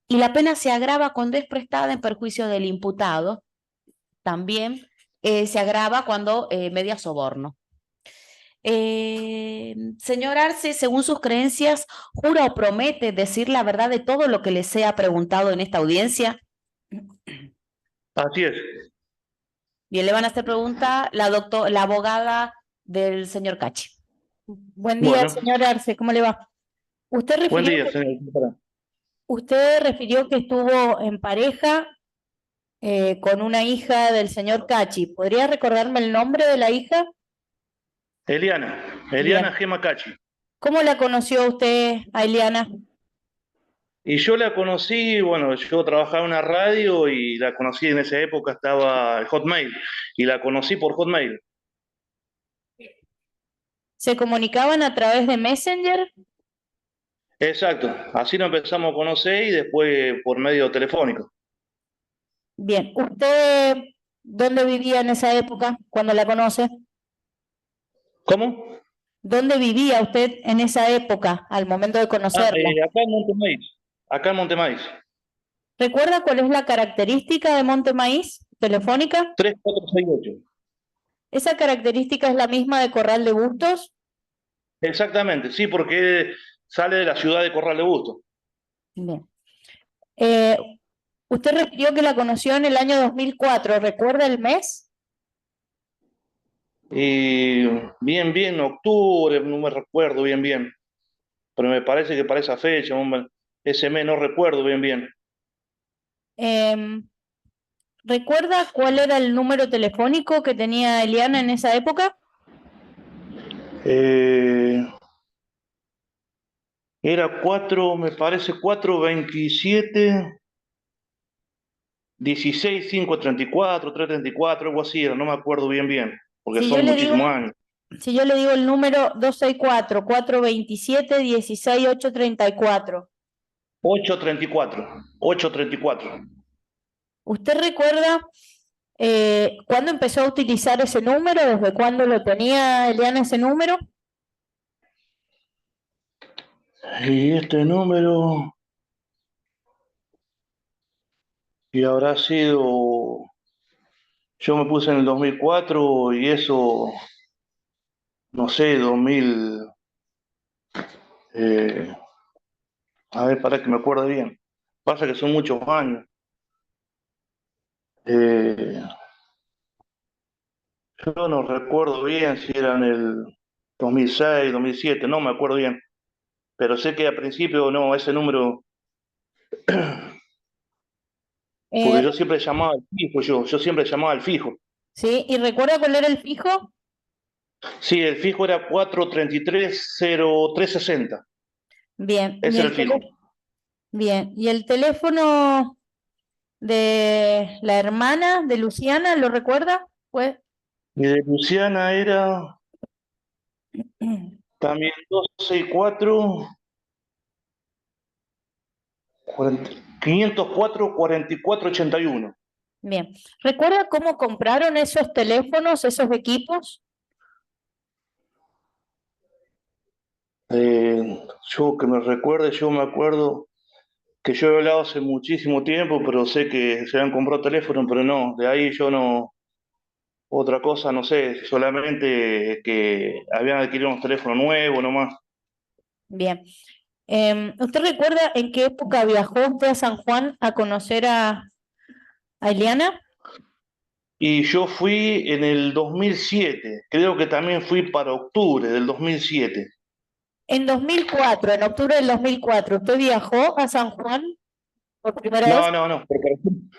y la pena se agrava cuando es prestada en perjuicio del imputado. También se agrava cuando media soborno. Señor Arce, según sus creencias, ¿jura o promete decir la verdad de todo lo que le sea preguntado en esta audiencia? Así es. Bien, le van a hacer pregunta la abogada del señor Cachi. Buen día, Bueno. señor Arce, ¿cómo le va? Usted Buen refirió día, señor. que estuvo en pareja con una hija del señor Cachi. ¿Podría recordarme el nombre de la hija? Eliana Gema Cachi. ¿Cómo la conoció usted a Eliana? Y yo la conocí, bueno, yo trabajaba en una radio y la conocí en esa época, estaba el Hotmail, y la conocí por Hotmail. ¿Se comunicaban a través de Messenger? Exacto, así nos empezamos a conocer y después por medio telefónico. Bien, ¿usted dónde vivía en esa época cuando la conoce? ¿Cómo? ¿Dónde vivía usted en esa época al momento de conocerla? Acá en Montemaíz. Acá en Montemaíz. ¿Recuerda cuál es la característica de Montemaíz telefónica? 3468. ¿Esa característica es la misma de Corral de Bustos? Exactamente, sí, porque sale de la ciudad de Corral de Bustos. Bien. Usted refirió que la conoció en el año 2004, ¿recuerda el mes? Y bien, octubre, no me recuerdo bien. Pero me parece que para esa fecha, ese mes no recuerdo bien. ¿Recuerda cuál era el número telefónico que tenía Eliana en esa época? Era 4, me parece 427, 16, 534, 334, algo así era, no me acuerdo bien, porque Si yo son le digo, muchísimos años. si yo le digo el número 264-427-16834. 834. ¿Usted recuerda cuándo empezó a utilizar ese número? ¿Desde cuándo lo tenía Eliana ese número? Y este número, y habrá sido, yo me puse en el 2004 y eso, no sé, 2000, a ver, para que me acuerde bien. Pasa que son muchos años. Yo no recuerdo bien si era en el 2006, 2007, no me acuerdo bien. Pero sé que al principio no, ese número, porque yo siempre llamaba al fijo, yo siempre llamaba al fijo. Sí, ¿y recuerda cuál era el fijo? Sí, el fijo era 433-0360. Bien, Ese era el fijo. Bien, ¿y el teléfono de la hermana de Luciana, lo recuerda? Pues Y de Luciana era también 264 504 4481. bien. ¿Recuerda cómo compraron esos teléfonos, esos equipos? Yo que me recuerde, yo me acuerdo que yo he hablado hace muchísimo tiempo, pero sé que se han comprado teléfonos, pero no, de ahí yo no, otra cosa no sé, solamente que habían adquirido un teléfono nuevo nomás. Bien. ¿Usted recuerda en qué época viajó usted a San Juan a conocer a Eliana? Y yo fui en el 2007, creo que también fui para octubre del 2007. En 2004, en octubre del 2004, ¿usted viajó a San Juan por primera vez? No, porque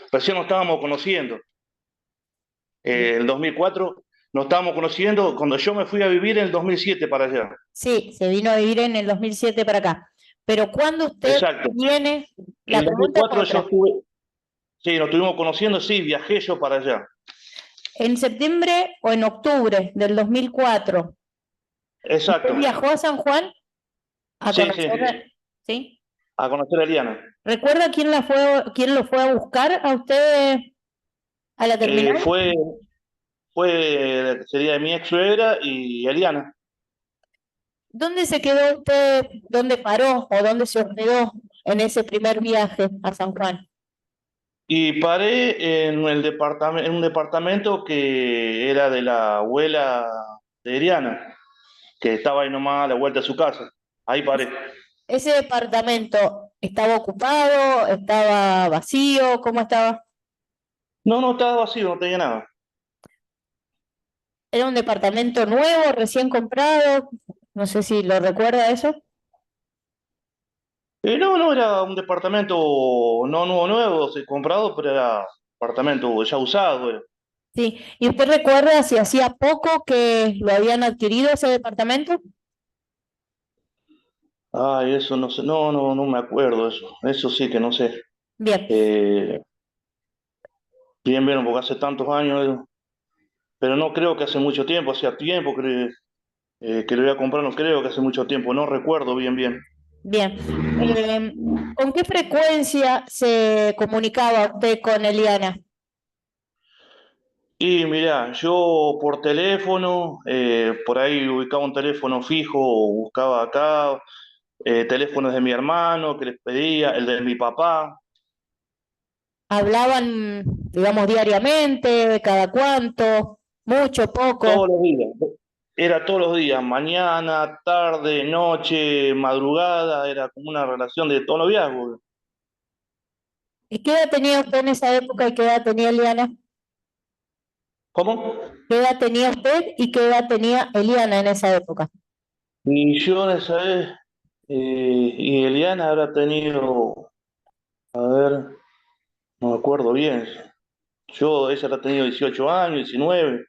recién nos estábamos conociendo. El 2004 nos estábamos conociendo cuando yo me fui a vivir en el 2007 para allá. Sí, se vino a vivir en el 2007 para acá. Pero ¿cuándo usted Exacto. viene? En La el pregunta es 2004 yo otra. estuve, sí, nos estuvimos conociendo, sí, viajé yo para allá. ¿En septiembre o en octubre del 2004? Exacto. ¿Usted viajó a San Juan a Sí, conocer? ¿Sí? a conocer a Eliana. ¿Recuerda quién lo fue a buscar a usted a la terminal? Sería mi ex suegra y Eliana. ¿Dónde se quedó usted, dónde paró o dónde se hospedó en ese primer viaje a San Juan? Y paré en en un departamento que era de la abuela de Eliana, que estaba ahí nomás a la vuelta de su casa. Ahí paré. ¿Ese departamento estaba ocupado, estaba vacío, cómo estaba? No, estaba vacío, no tenía nada. ¿Era un departamento nuevo, recién comprado? No sé si lo recuerda eso. No, era un departamento no nuevo, sí, comprado, pero era departamento ya usado. Era. Sí, ¿y usted recuerda si hacía poco que lo habían adquirido ese departamento? Ay, eso no sé, no me acuerdo eso. Eso sí que no sé. Bien, Bien, porque hace tantos años, pero no creo que hace mucho tiempo, hacía tiempo que lo iba a comprar, no creo que hace mucho tiempo, no recuerdo bien. bien. ¿Con qué frecuencia se comunicaba usted con Eliana? Y mirá, yo por teléfono, por ahí ubicaba un teléfono fijo, buscaba acá, teléfonos de mi hermano que les pedía, el de mi papá. ¿Hablaban, digamos, diariamente, cada cuánto? Mucho, poco. Todos los días. Era todos los días, mañana, tarde, noche, madrugada, era como una relación de todos los días. ¿Y qué edad tenía usted en esa época y qué edad tenía Eliana? ¿Cómo? ¿Qué edad tenía usted y qué edad tenía Eliana en esa época? Y yo en esa vez, y Eliana habrá tenido, a ver, no me acuerdo bien. Ella habrá tenido 18 años, 19,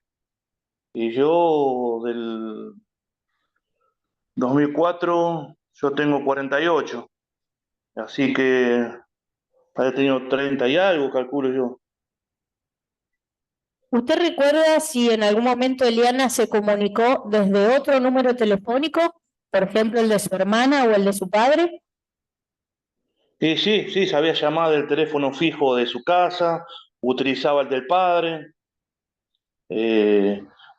y yo del 2004, yo tengo 48, así que habrá tenido 30 y algo, calculo yo. ¿Usted recuerda si en algún momento Eliana se comunicó desde otro número telefónico, por ejemplo el de su hermana o el de su padre? Y sí, sí, sabía llamar del teléfono fijo de su casa, utilizaba el del padre,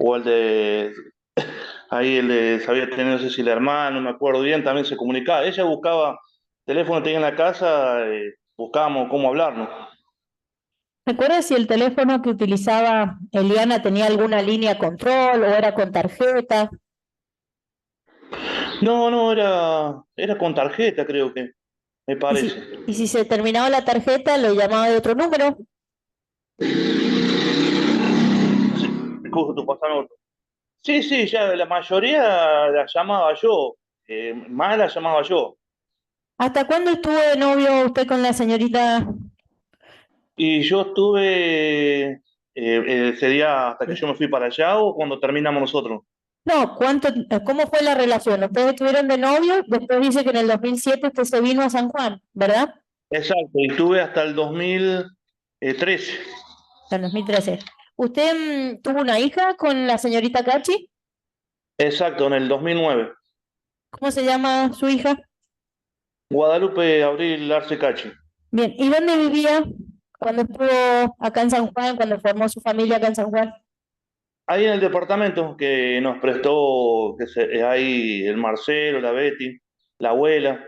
o el de, ahí el de, sabía tener, no sé si el hermano, no me acuerdo bien, también se comunicaba. Ella buscaba, teléfono que tenía en la casa, buscábamos cómo hablarnos. ¿Recuerda si el teléfono que utilizaba Eliana tenía alguna línea control o era con tarjeta? No, no, era con tarjeta, creo que, me parece. Y si se terminaba la tarjeta, lo llamaba de otro número. Justo pasaron otro. Sí, sí, ya la mayoría la llamaba yo, más la llamaba yo. ¿Hasta cuándo estuvo de novio usted con la señorita? Y yo estuve ese día hasta que yo me fui para allá o cuando terminamos nosotros. No, ¿cómo fue la relación? Ustedes estuvieron de novio, después dice que en el 2007 usted se vino a San Juan, ¿verdad? Exacto, y estuve hasta el 2013. Hasta el 2013. ¿Usted tuvo una hija con la señorita Cachi? Exacto, en el 2009. ¿Cómo se llama su hija? Guadalupe Abril Arce Cachi. Bien, ¿y dónde vivía cuando estuvo acá en San Juan, cuando formó su familia acá en San Juan? Ahí en el departamento que nos prestó, ahí el Marcelo, la Betty, la abuela.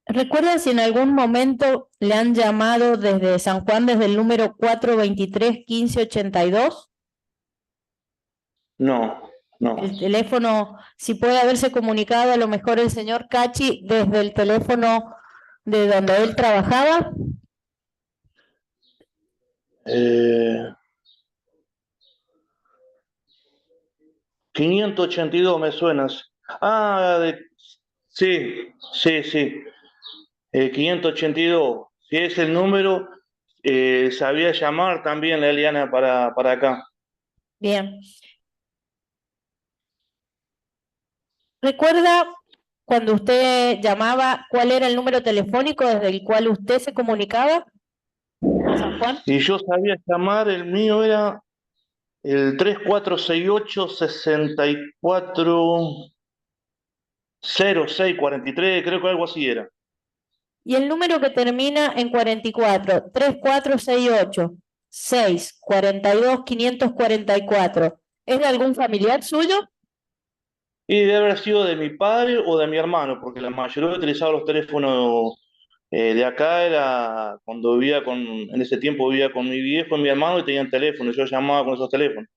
¿Recuerda si en algún momento le han llamado desde San Juan desde el número 423-1582? No, no. El teléfono, si puede haberse comunicado a lo mejor el señor Cachi desde el teléfono de donde él trabajaba. Eh, 582 me suenas. Sí, sí, sí. 582. Si es el número, sabía llamar también la Eliana para acá. Bien. ¿Recuerda cuando usted llamaba cuál era el número telefónico desde el cual usted se comunicaba a San Juan? Y yo sabía llamar, el mío era el 3468-640643, creo que algo así era. Y el número que termina en 44, 3468, 642, 544, ¿es de algún familiar suyo? Y debe haber sido de mi padre o de mi hermano, porque la mayoría utilizaba los teléfonos de acá, era cuando en ese tiempo vivía con mi viejo y mi hermano y tenían teléfono, yo llamaba con esos teléfonos.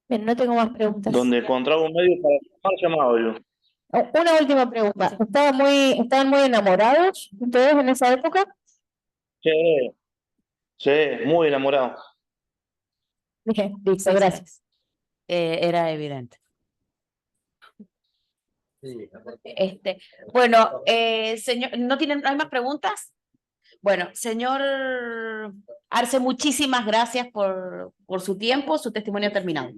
Bien, no tengo más preguntas. Donde encontraba un medio para llamar, llamaba yo. Una última pregunta. ¿Estaban muy enamorados ustedes en esa época? Sí, sí, muy enamorado. Bien, listo, gracias. Era evidente. Bueno, señor, ¿no hay más preguntas? Bueno, señor Arce, muchísimas gracias por su tiempo, su testimonio terminado.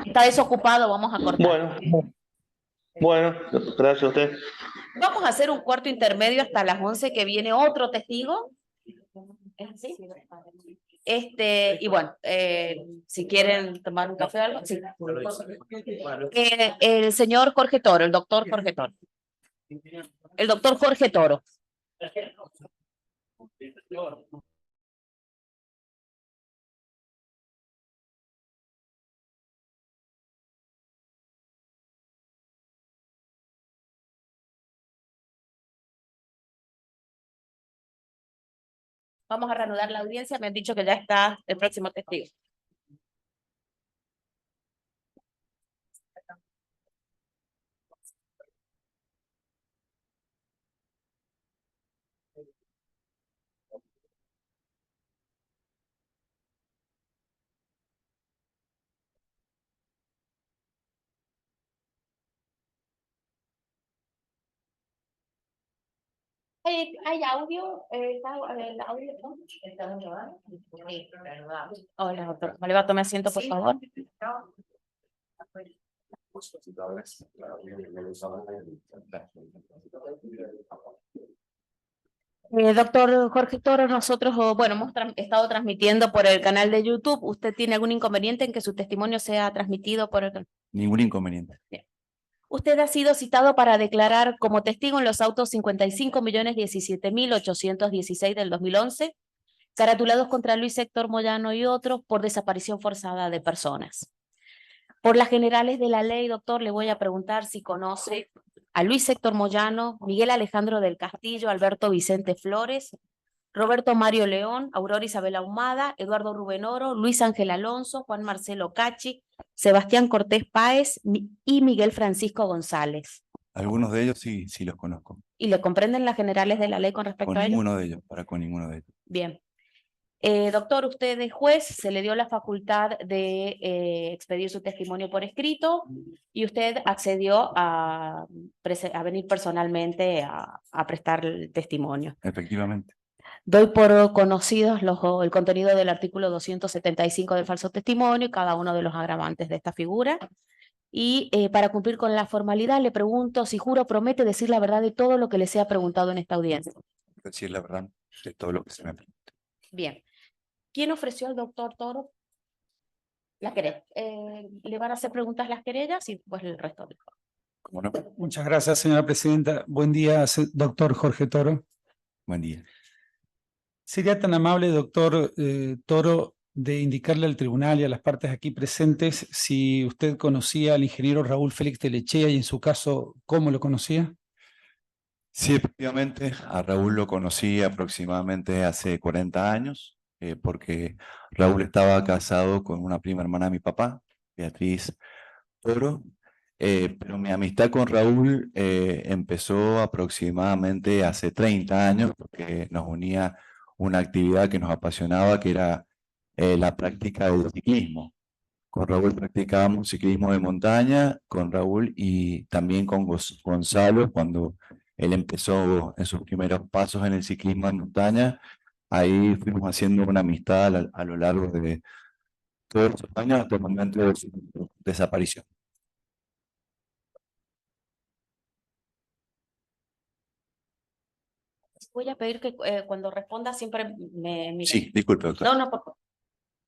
Está desocupado, vamos a cortar. Bueno, gracias a usted. Vamos a hacer un cuarto intermedio hasta las 11 que viene otro testigo. ¿Sí? Y bueno, si quieren tomar un café o algo, sí. El señor Jorge Toro, el doctor Jorge Toro. El doctor Jorge Toro. Vamos a reanudar la audiencia. Me han dicho que ya está el próximo testigo. ¿Hay audio? ¿El audio? Hola, doctor. ¿Me levantó mi asiento, por favor? Doctor Jorge Toro, nosotros, bueno, hemos estado transmitiendo por el canal de YouTube. ¿Usted tiene algún inconveniente en que su testimonio sea transmitido por el canal? Ningún inconveniente. Bien. Usted ha sido citado para declarar como testigo en los autos 55.017.816 del 2011, caratulados contra Luis Héctor Moyano y otros por desaparición forzada de personas. Por las generales de la ley, doctor, le voy a preguntar si conoce a Luis Héctor Moyano, Miguel Alejandro del Castillo, Alberto Vicente Flores, Roberto Mario León, Aurora Isabel Ahumada, Eduardo Rubén Oro, Luis Ángel Alonso, Juan Marcelo Cachi, Sebastián Cortés Páez y Miguel Francisco González. Algunos de ellos sí, sí los conozco. ¿Y le comprenden las generales de la ley con respecto Con a ellos? ninguno de ellos, con ninguno de ellos. Bien. Doctor, usted es juez, se le dio la facultad de expedir su testimonio por escrito y usted accedió a venir personalmente a prestar el testimonio. Efectivamente. Doy por conocidos el contenido del artículo 275 del falso testimonio y cada uno de los agravantes de esta figura. Y para cumplir con la formalidad le pregunto si juro o promete decir la verdad de todo lo que le sea preguntado en esta audiencia. Decir la verdad de todo lo que se me pregunta. Bien. ¿Quién ofreció al doctor Toro la querella? Le van a hacer preguntas las querellas y después el resto. ¿Cómo no? Muchas gracias, señora presidenta. Buen día, doctor Jorge Toro. Buen día. ¿Sería tan amable, doctor Toro, de indicarle al tribunal y a las partes aquí presentes si usted conocía al ingeniero Raúl Félix Telechea y en su caso, cómo lo conocía? Sí, efectivamente, a Raúl lo conocí aproximadamente hace 40 años, porque Raúl estaba casado con una prima hermana de mi papá, Beatriz Toro, pero mi amistad con Raúl empezó aproximadamente hace 30 años, porque nos unía una actividad que nos apasionaba, que era la práctica del ciclismo. Con Raúl practicábamos ciclismo de montaña, con Raúl y también con Gonzalo, cuando él empezó en sus primeros pasos en el ciclismo de montaña. Ahí fuimos haciendo una amistad a lo largo de todos los años hasta el momento de su desaparición. Voy a pedir que cuando responda siempre me... Sí, disculpe, doctor. No, por favor.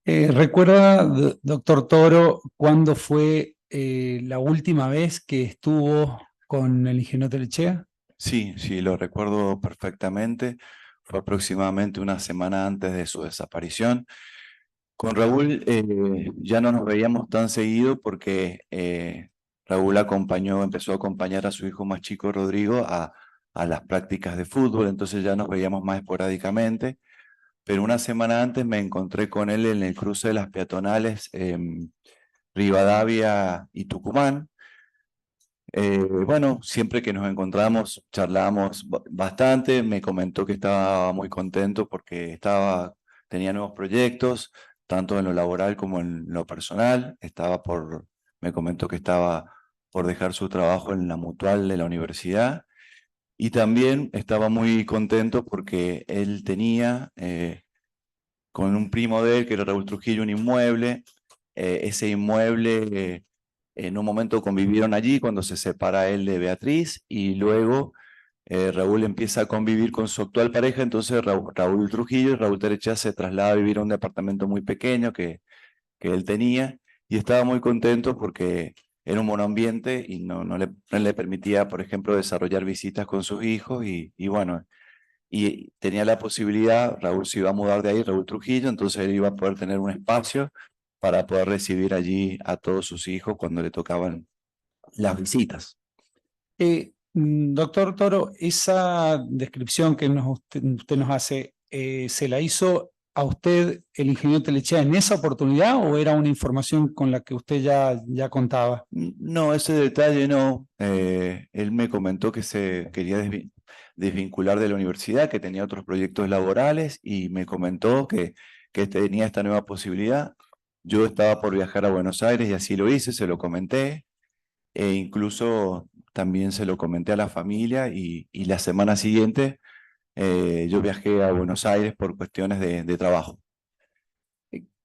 ¿Recuerda, doctor Toro, cuándo fue la última vez que estuvo con el ingeniero Telechea? Sí, sí, lo recuerdo perfectamente. Fue aproximadamente una semana antes de su desaparición. Con Raúl ya no nos veíamos tan seguido porque Raúl empezó a acompañar a su hijo más chico, Rodrigo, a las prácticas de fútbol, entonces ya nos veíamos más esporádicamente. Pero una semana antes me encontré con él en el cruce de las peatonales Rivadavia y Tucumán. Bueno, siempre que nos encontramos charlábamos bastante. Me comentó que estaba muy contento porque tenía nuevos proyectos, tanto en lo laboral como en lo personal. Me comentó que estaba por dejar su trabajo en la Mutual de la universidad. Y también estaba muy contento porque él tenía, con un primo de él, que era Raúl Trujillo, un inmueble. Ese inmueble, en un momento convivieron allí cuando se separa él de Beatriz y luego Raúl empieza a convivir con su actual pareja. Entonces Raúl Trujillo y Raúl Telechea se traslada a vivir a un departamento muy pequeño que él tenía y estaba muy contento porque era un monoambiente y no le permitía, por ejemplo, desarrollar visitas con sus hijos y bueno, y tenía la posibilidad, Raúl se iba a mudar de ahí, Raúl Trujillo, entonces él iba a poder tener un espacio para poder recibir allí a todos sus hijos cuando le tocaban las visitas. Doctor Toro, esa descripción que usted nos hace, ¿se la hizo a usted el ingeniero Telechea en esa oportunidad o era una información con la que usted ya contaba? No, ese detalle no. Él me comentó que se quería desvincular de la universidad, que tenía otros proyectos laborales y me comentó que tenía esta nueva posibilidad. Yo estaba por viajar a Buenos Aires y así lo hice, se lo comenté e incluso también se lo comenté a la familia y la semana siguiente yo viajé a Buenos Aires por cuestiones de trabajo.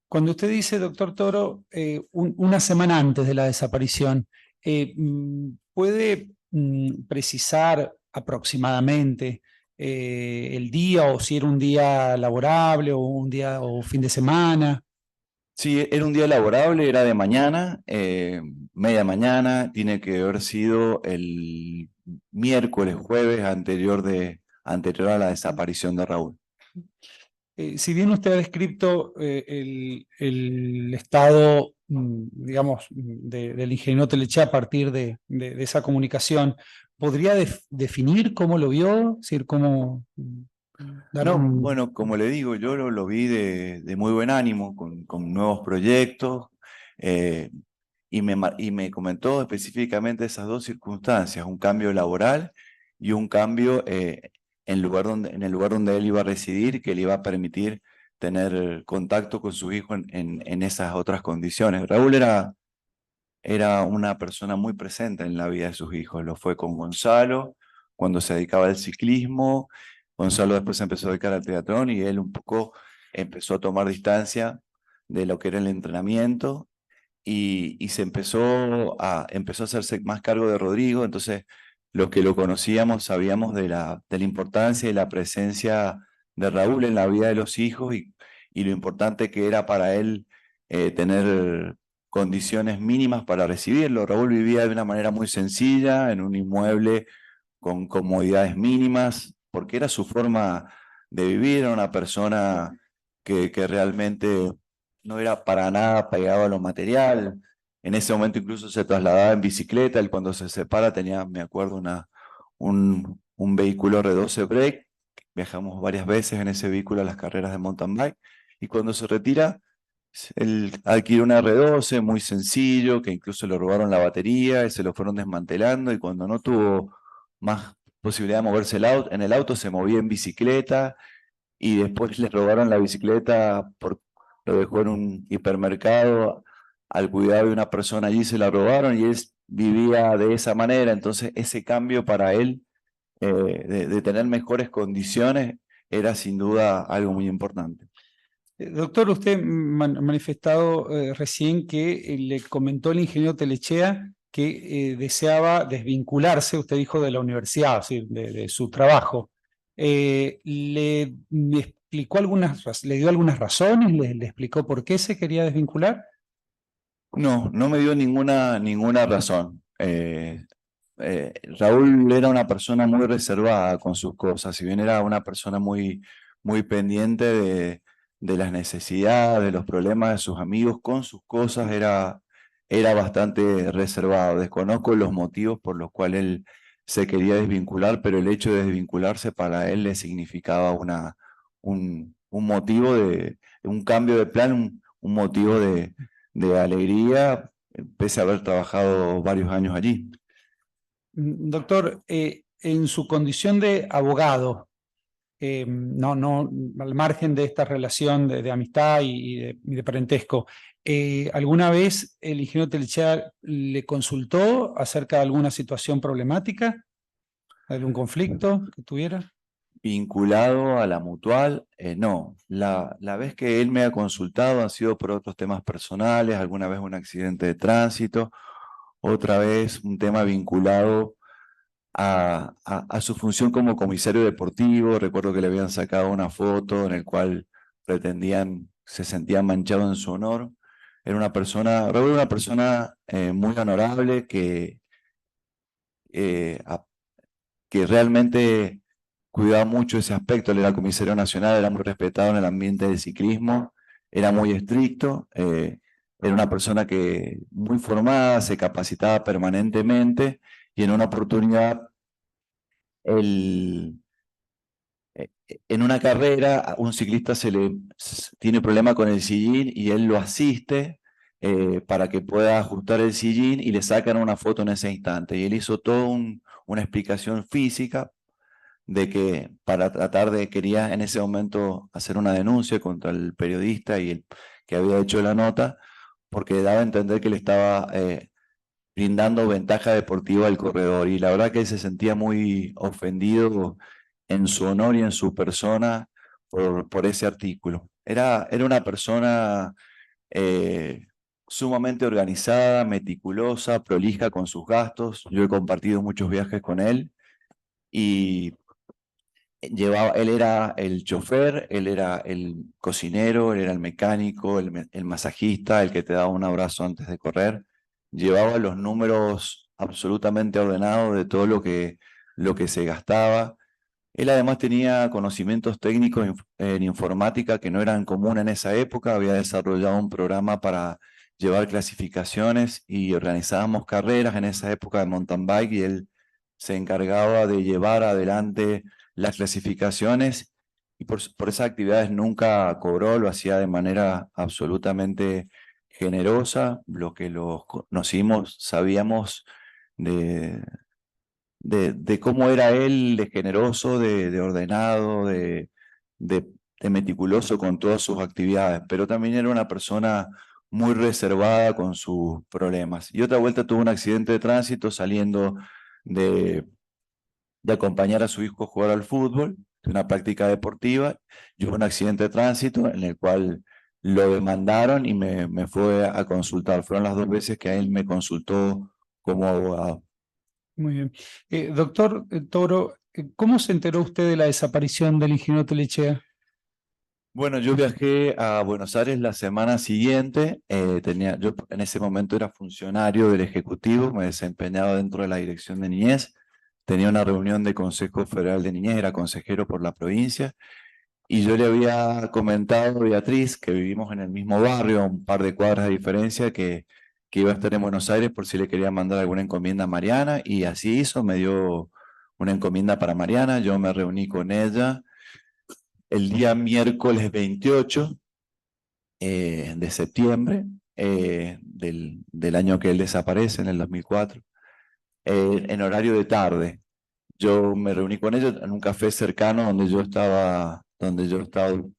Cuando usted dice, doctor Toro, una semana antes de la desaparición, ¿puede precisar aproximadamente el día o si era un día laborable o un día o fin de semana? Sí, era un día laborable, era de mañana, media mañana, tiene que haber sido el miércoles, jueves anterior a la desaparición de Raúl. Si bien usted ha descrito el estado, digamos, del ingeniero Telechea a partir de esa comunicación, ¿podría definir cómo lo vio? Es decir, cómo... Bueno, como le digo, yo lo vi de muy buen ánimo, con nuevos proyectos, y me comentó específicamente esas dos circunstancias, un cambio laboral y un cambio en el lugar donde él iba a residir, que le iba a permitir tener contacto con su hijo en esas otras condiciones. Raúl era una persona muy presente en la vida de sus hijos, lo fue con Gonzalo, cuando se dedicaba al ciclismo. Gonzalo después se empezó a dedicar al teatrón y él un poco empezó a tomar distancia de lo que era el entrenamiento y se empezó a hacerse más cargo de Rodrigo. Entonces, los que lo conocíamos sabíamos de la importancia y la presencia de Raúl en la vida de los hijos y lo importante que era para él tener condiciones mínimas para recibirlo. Raúl vivía de una manera muy sencilla, en un inmueble con comodidades mínimas, porque era su forma de vivir, era una persona que realmente no era para nada pegado a lo material. En ese momento incluso se trasladaba en bicicleta, él cuando se separa tenía, me acuerdo, un vehículo R12 Break, viajamos varias veces en ese vehículo a las carreras de mountain bike, y cuando se retira, él adquirió un R12 muy sencillo, que incluso le robaron la batería y se lo fueron desmantelando, y cuando no tuvo más posibilidad de moverse en el auto, se movía en bicicleta, y después le robaron la bicicleta, lo dejó en un hipermercado al cuidado de una persona allí, se la robaron y él vivía de esa manera. Entonces ese cambio para él de tener mejores condiciones era sin duda algo muy importante. Doctor, usted ha manifestado recién que le comentó el ingeniero Telechea que deseaba desvincularse, usted dijo, de la universidad, es decir, de su trabajo. ¿Le explicó le dio algunas razones? ¿Le explicó por qué se quería desvincular? No me dio ninguna razón. Raúl era una persona muy reservada con sus cosas, si bien era una persona muy pendiente de las necesidades, de los problemas de sus amigos, con sus cosas era bastante reservado. Desconozco los motivos por los cuales él se quería desvincular, pero el hecho de desvincularse para él le significaba un motivo un cambio de plan, un motivo de alegría, pese a haber trabajado varios años allí. Doctor, en su condición de abogado, al margen de esta relación de amistad y de parentesco, ¿alguna vez el ingeniero Telechea le consultó acerca de alguna situación problemática? ¿Algún conflicto que tuviera? Vinculado a la mutual, no. La vez que él me ha consultado han sido por otros temas personales, alguna vez un accidente de tránsito, otra vez un tema vinculado a su función como comisario deportivo. Recuerdo que le habían sacado una foto en el cual se sentían manchados en su honor. Raúl era una persona muy honorable que realmente cuidaba mucho ese aspecto. Él era comisario nacional, era muy respetado en el ambiente del ciclismo, era muy estricto, era una persona que muy formada, se capacitaba permanentemente y en una oportunidad él En una carrera, a un ciclista tiene problema con el sillín y él lo asiste para que pueda ajustar el sillín y le sacan una foto en ese instante. Y él hizo toda una explicación física de que para tratar de, quería en ese momento hacer una denuncia contra el periodista y el que había hecho la nota, porque daba a entender que le estaba brindando ventaja deportiva al corredor. Y la verdad que él se sentía muy ofendido en su honor y en su persona por ese artículo. Era una persona sumamente organizada, meticulosa, prolija con sus gastos. Yo he compartido muchos viajes con él y él era el chofer, él era el cocinero, él era el mecánico, el masajista, el que te daba un abrazo antes de correr. Llevaba los números absolutamente ordenados de todo lo que se gastaba. Él además tenía conocimientos técnicos en informática que no eran comunes en esa época. Había desarrollado un programa para llevar clasificaciones y organizábamos carreras en esa época de mountain bike y él se encargaba de llevar adelante las clasificaciones y por esas actividades nunca cobró, lo hacía de manera absolutamente generosa. Lo que lo conocimos, sabíamos de cómo era él, de generoso, de ordenado, de meticuloso con todas sus actividades, pero también era una persona muy reservada con sus problemas. Y otra vuelta tuvo un accidente de tránsito saliendo de acompañar a su hijo a jugar al fútbol, una práctica deportiva, y hubo un accidente de tránsito en el cual lo demandaron y me fue a consultar. Fueron las 2 veces que a él me consultó como abogado. Muy bien. Doctor Toro, ¿cómo se enteró usted de la desaparición del ingeniero Telechea? Bueno, yo viajé a Buenos Aires la semana siguiente. Yo en ese momento era funcionario del Ejecutivo, me desempeñaba dentro de la Dirección de Niñez. Tenía una reunión de Consejo Federal de Niñez, era consejero por la provincia. Y yo le había comentado a Beatriz, que vivimos en el mismo barrio, a un par de cuadras de diferencia, que iba a estar en Buenos Aires por si le quería mandar alguna encomienda a Mariana. Y así hizo, me dio una encomienda para Mariana. Yo me reuní con ella el día miércoles 28 de septiembre del año que él desaparece, en el 2004, en horario de tarde. Yo me reuní con ella en un café cercano donde yo estaba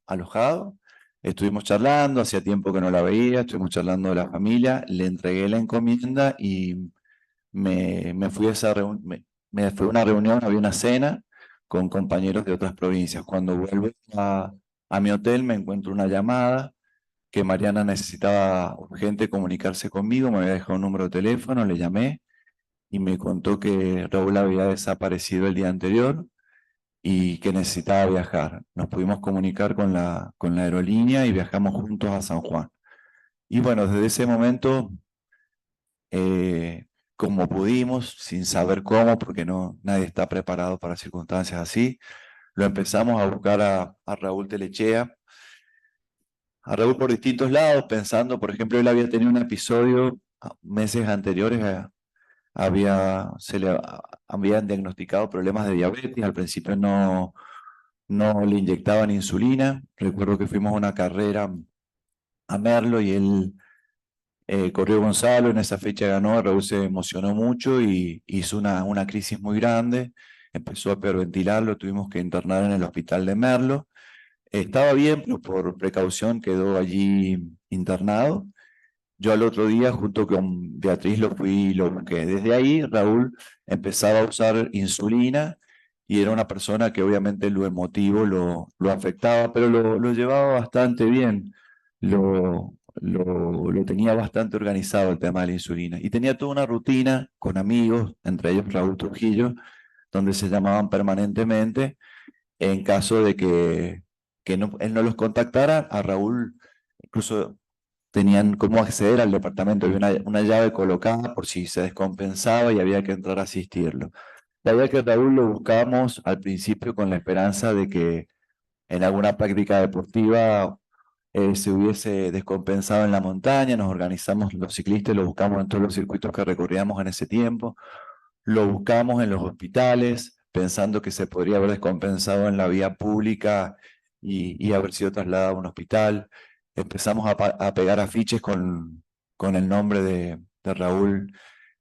alojado. Estuvimos charlando, hacía tiempo que no la veía, estuvimos charlando de la familia, le entregué la encomienda y me fui a esa reunión, me fui a una reunión, había una cena con compañeros de otras provincias. Cuando vuelvo a mi hotel me encuentro una llamada que Mariana necesitaba urgente comunicarse conmigo, me había dejado un número de teléfono, le llamé y me contó que Raúl había desaparecido el día anterior y que necesitaba viajar. Nos pudimos comunicar con la aerolínea y viajamos juntos a San Juan. Y bueno, desde ese momento, como pudimos, sin saber cómo, porque nadie está preparado para circunstancias así, lo empezamos a buscar a Raúl Telechea, a Raúl por distintos lados, pensando, por ejemplo, él había tenido un episodio meses anteriores, se le habían diagnosticado problemas de diabetes, al principio no le inyectaban insulina. Recuerdo que fuimos a una carrera a Merlo y él corrió Gonzalo, en esa fecha ganó, Raúl se emocionó mucho y hizo una crisis muy grande, empezó a hiperventilar, lo tuvimos que internar en el hospital de Merlo. Estaba bien, pero por precaución quedó allí internado. Yo al otro día, junto con Beatriz, lo busqué. Desde ahí, Raúl empezaba a usar insulina y era una persona que obviamente lo emotivo lo afectaba, pero lo llevaba bastante bien. Lo tenía bastante organizado el tema de la insulina. Y tenía toda una rutina con amigos, entre ellos Raúl Trujillo, donde se llamaban permanentemente en caso de que él no los contactara. A Raúl incluso tenían cómo acceder al departamento, había una llave colocada por si se descompensaba y había que entrar a asistirlo. La verdad que Raúl lo buscamos al principio con la esperanza de que en alguna práctica deportiva se hubiese descompensado en la montaña. Nos organizamos los ciclistas, lo buscamos en todos los circuitos que recorríamos en ese tiempo, lo buscamos en los hospitales, pensando que se podría haber descompensado en la vía pública y haber sido trasladado a un hospital. Empezamos a pegar afiches con el nombre de Raúl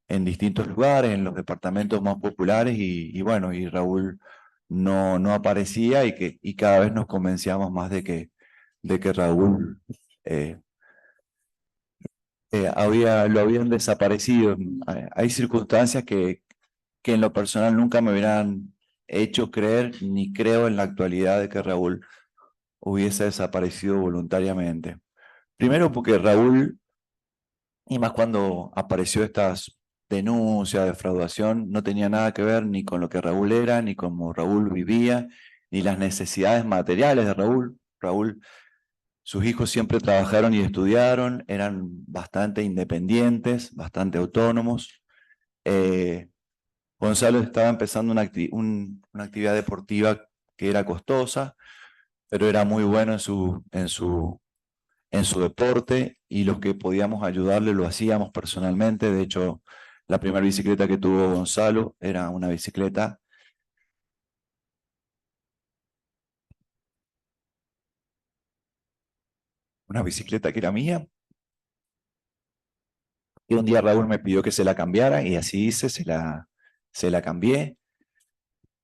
en distintos lugares, en los departamentos más populares, y bueno, y Raúl no aparecía, y cada vez nos convencíamos más de que Raúl lo habían desaparecido. Hay circunstancias que en lo personal nunca me hubieran hecho creer, ni creo en la actualidad, de que Raúl hubiese desaparecido voluntariamente. Primero porque Raúl, y más cuando apareció estas denuncias de defraudación, no tenía nada que ver ni con lo que Raúl era, ni cómo Raúl vivía, ni las necesidades materiales de Raúl. Sus hijos siempre trabajaron y estudiaron, eran bastante independientes, bastante autónomos. Gonzalo estaba empezando una actividad deportiva que era costosa, pero era muy bueno en su deporte, y los que podíamos ayudarle lo hacíamos personalmente. De hecho, la primera bicicleta que tuvo Gonzalo era una bicicleta que era mía. Y un día Raúl me pidió que se la cambiara, y así hice, se la cambié.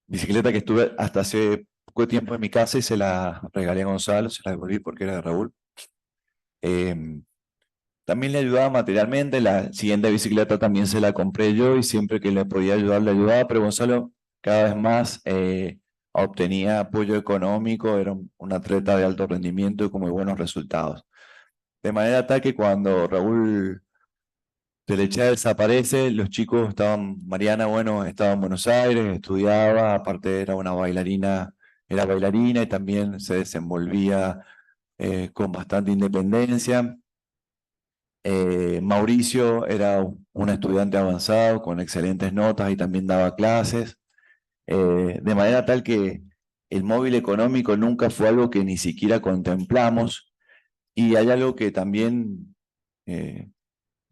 Bicicleta que estuve hasta hace poco tiempo en mi casa, y se la regalé a Gonzalo, se la devolví porque era de Raúl. También le ayudaba materialmente. La siguiente bicicleta también se la compré yo, y siempre que le podía ayudar, le ayudaba, pero Gonzalo cada vez más obtenía apoyo económico, era un atleta de alto rendimiento y con muy buenos resultados. De manera tal que cuando Raúl Telechea desaparece, los chicos Mariana, bueno, estaba en Buenos Aires, estudiaba, aparte era bailarina, y también se desenvolvía con bastante independencia. Mauricio era un estudiante avanzado con excelentes notas y también daba clases, de manera tal que el móvil económico nunca fue algo que ni siquiera contemplamos. Y hay algo que también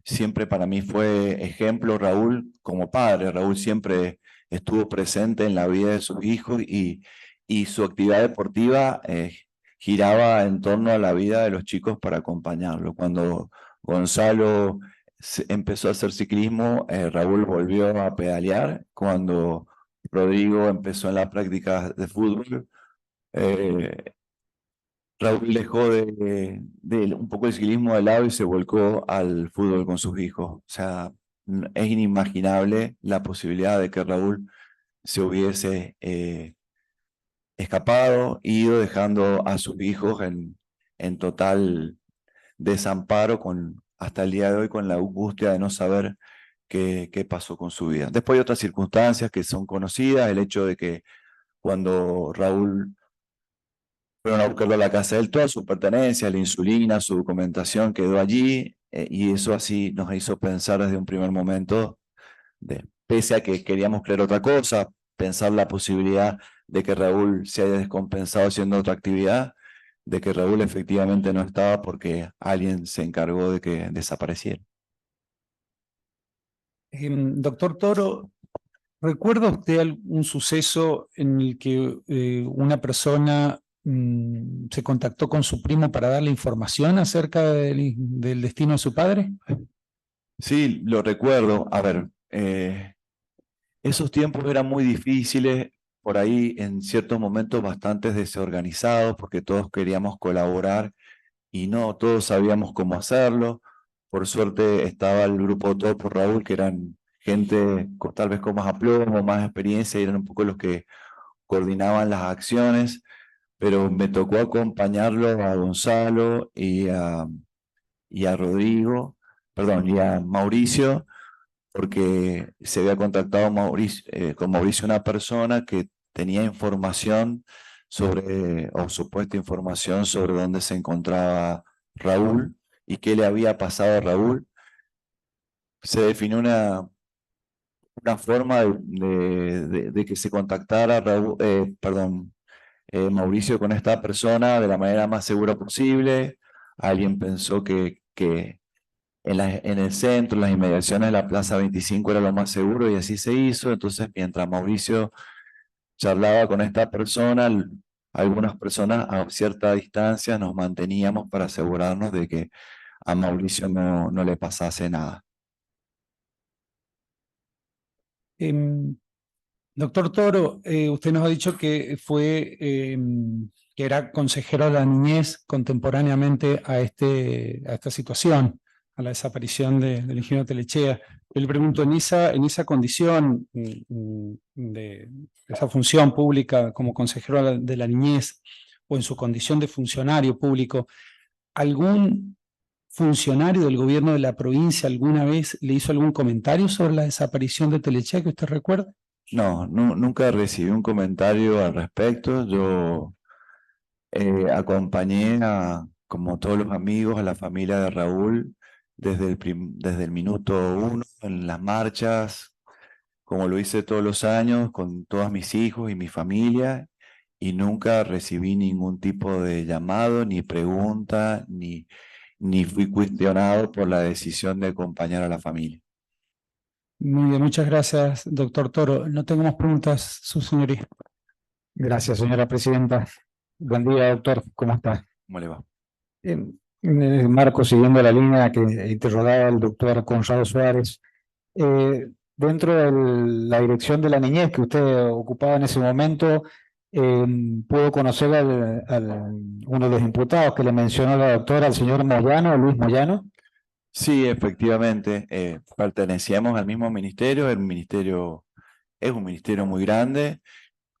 siempre para mí fue ejemplo: Raúl como padre. Raúl siempre estuvo presente en la vida de sus hijos, y su actividad deportiva giraba en torno a la vida de los chicos para acompañarlo. Cuando Gonzalo empezó a hacer ciclismo, Raúl volvió a pedalear. Cuando Rodrigo empezó en la práctica de fútbol, Raúl dejó de un poco el ciclismo de lado y se volcó al fútbol con sus hijos. O sea, es inimaginable la posibilidad de que Raúl se hubiese escapado, ido dejando a sus hijos en total desamparo, hasta el día de hoy, con la angustia de no saber qué pasó con su vida. Después hay otras circunstancias que son conocidas: el hecho de que cuando Raúl fueron a buscarlo a la casa de él, toda su pertenencia, la insulina, su documentación quedó allí, y eso así nos hizo pensar desde un primer momento, pese a que queríamos creer otra cosa, pensar la posibilidad de que Raúl se haya descompensado haciendo otra actividad, de que Raúl efectivamente no estaba porque alguien se encargó de que desapareciera. Doctor Toro, ¿recuerda usted algún suceso en el que una persona se contactó con su primo para darle información acerca del destino de su padre? Sí, lo recuerdo. A ver, esos tiempos eran muy difíciles, por ahí en ciertos momentos bastante desorganizados, porque todos queríamos colaborar y no todos sabíamos cómo hacerlo. Por suerte estaba el grupo Todo por Raúl, que eran gente tal vez con más aplomo, más experiencia, y eran un poco los que coordinaban las acciones, pero me tocó acompañarlo a Gonzalo y a Rodrigo, perdón, y a Mauricio, porque se había contactado con Mauricio, una persona que tenía información o supuesta información sobre dónde se encontraba Raúl y qué le había pasado a Raúl. Se definió una forma de que se contactara Mauricio con esta persona de la manera más segura posible. Alguien pensó que en el centro, en las inmediaciones de la Plaza 25 era lo más seguro, y así se hizo. Entonces, mientras Mauricio charlaba con esta persona, algunas personas a cierta distancia nos manteníamos para asegurarnos de que a Mauricio no le pasase nada. Doctor Toro, usted nos ha dicho que que era consejero de la niñez contemporáneamente a esta situación, a la desaparición del ingeniero Telechea. Yo le pregunto, en esa condición de esa función pública como consejero de la niñez o en su condición de funcionario público, ¿algún funcionario del gobierno de la provincia alguna vez le hizo algún comentario sobre la desaparición de Telechea que usted recuerda? No, nunca recibí un comentario al respecto. Yo acompañé como todos los amigos, a la familia de Raúl desde el minuto 1 en las marchas, como lo hice todos los años con todos mis hijos y mi familia, y nunca recibí ningún tipo de llamado, ni pregunta, ni fui cuestionado por la decisión de acompañar a la familia. Muy bien, muchas gracias, doctor Toro. No tengo más preguntas, su señoría. Gracias, señora presidenta. Buen día, doctor. ¿Cómo está? ¿Cómo le va? En el marco, siguiendo la línea que interrogaba el doctor Conrado Suárez, dentro de la dirección de la niñez que usted ocupaba en ese momento, ¿pudo conocer uno de los imputados que le mencionó la doctora, al señor Moyano, Luis Moyano? Sí, efectivamente, pertenecíamos al mismo ministerio. El ministerio es un ministerio muy grande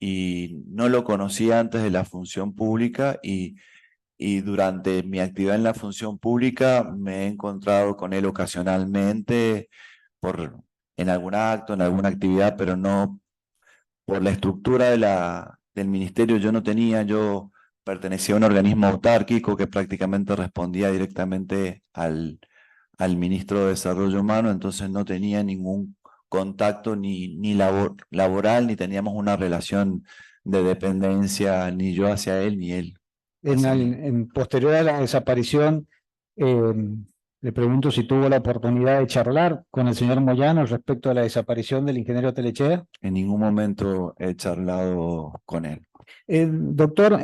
y no lo conocía antes de la función pública, y durante mi actividad en la función pública me he encontrado con él ocasionalmente en algún acto, en alguna actividad, pero no por la estructura del ministerio. Yo pertenecía a un organismo autárquico que prácticamente respondía directamente al ministro de Desarrollo Humano, entonces no tenía ningún contacto ni laboral, ni teníamos una relación de dependencia, ni yo hacia él, ni él. En posterior a la desaparición, le pregunto si tuvo la oportunidad de charlar con el señor Moyano respecto a la desaparición del ingeniero Telechea. En ningún momento he charlado con él. Doctor,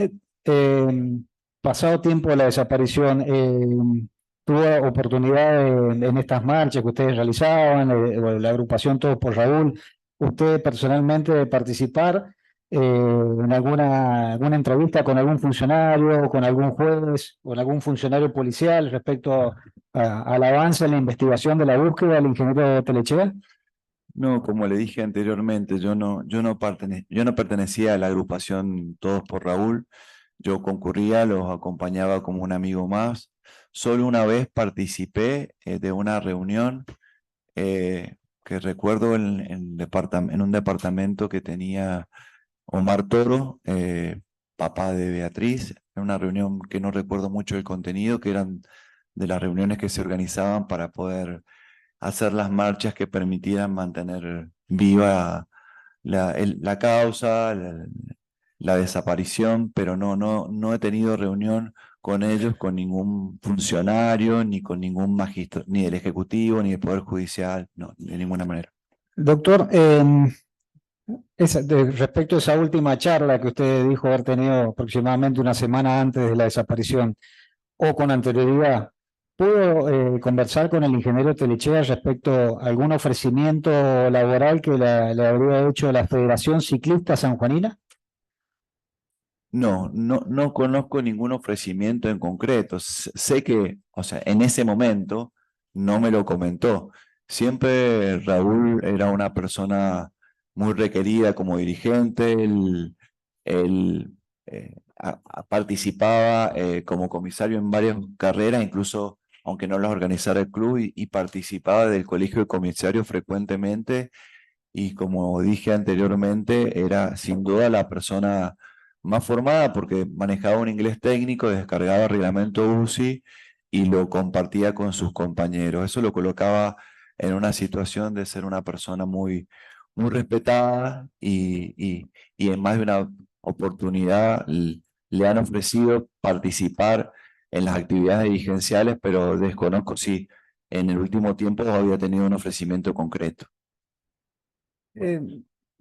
pasado tiempo de la desaparición, ¿tuvo oportunidad en estas marchas que ustedes realizaban, la agrupación Todos por Raúl, usted personalmente de participar en alguna entrevista con algún funcionario, con algún juez o con algún funcionario policial respecto al avance en la investigación de la búsqueda del ingeniero Telechea? No, como le dije anteriormente, yo no pertenecía a la agrupación Todos por Raúl. Yo concurría, los acompañaba como un amigo más. Solo una vez participé de una reunión que recuerdo en un departamento que tenía Omar Toro, papá de Beatriz. Era una reunión que no recuerdo mucho el contenido, que eran de las reuniones que se organizaban para poder hacer las marchas que permitieran mantener viva la causa, la desaparición, pero no he tenido reunión con ellos, con ningún funcionario, ni con ningún magistrado, ni del Ejecutivo, ni del Poder Judicial, no, de ninguna manera. Doctor, respecto a esa última charla que usted dijo haber tenido aproximadamente una semana antes de la desaparición o con anterioridad, ¿pudo conversar con el ingeniero Telechea respecto a algún ofrecimiento laboral que le habría hecho la Federación Ciclista Sanjuanina? No conozco ningún ofrecimiento en concreto. Sé que, o sea, en ese momento no me lo comentó. Siempre Raúl era una persona muy requerida como dirigente. Él participaba como comisario en varias carreras, incluso aunque no las organizara el club, y participaba del colegio de comisarios frecuentemente. Y como dije anteriormente, era sin duda la persona más formada porque manejaba un inglés técnico, descargaba el reglamento UCI y lo compartía con sus compañeros. Eso lo colocaba en una situación de ser una persona muy respetada, y en más de una oportunidad le han ofrecido participar en las actividades dirigenciales, pero desconozco si en el último tiempo había tenido un ofrecimiento concreto.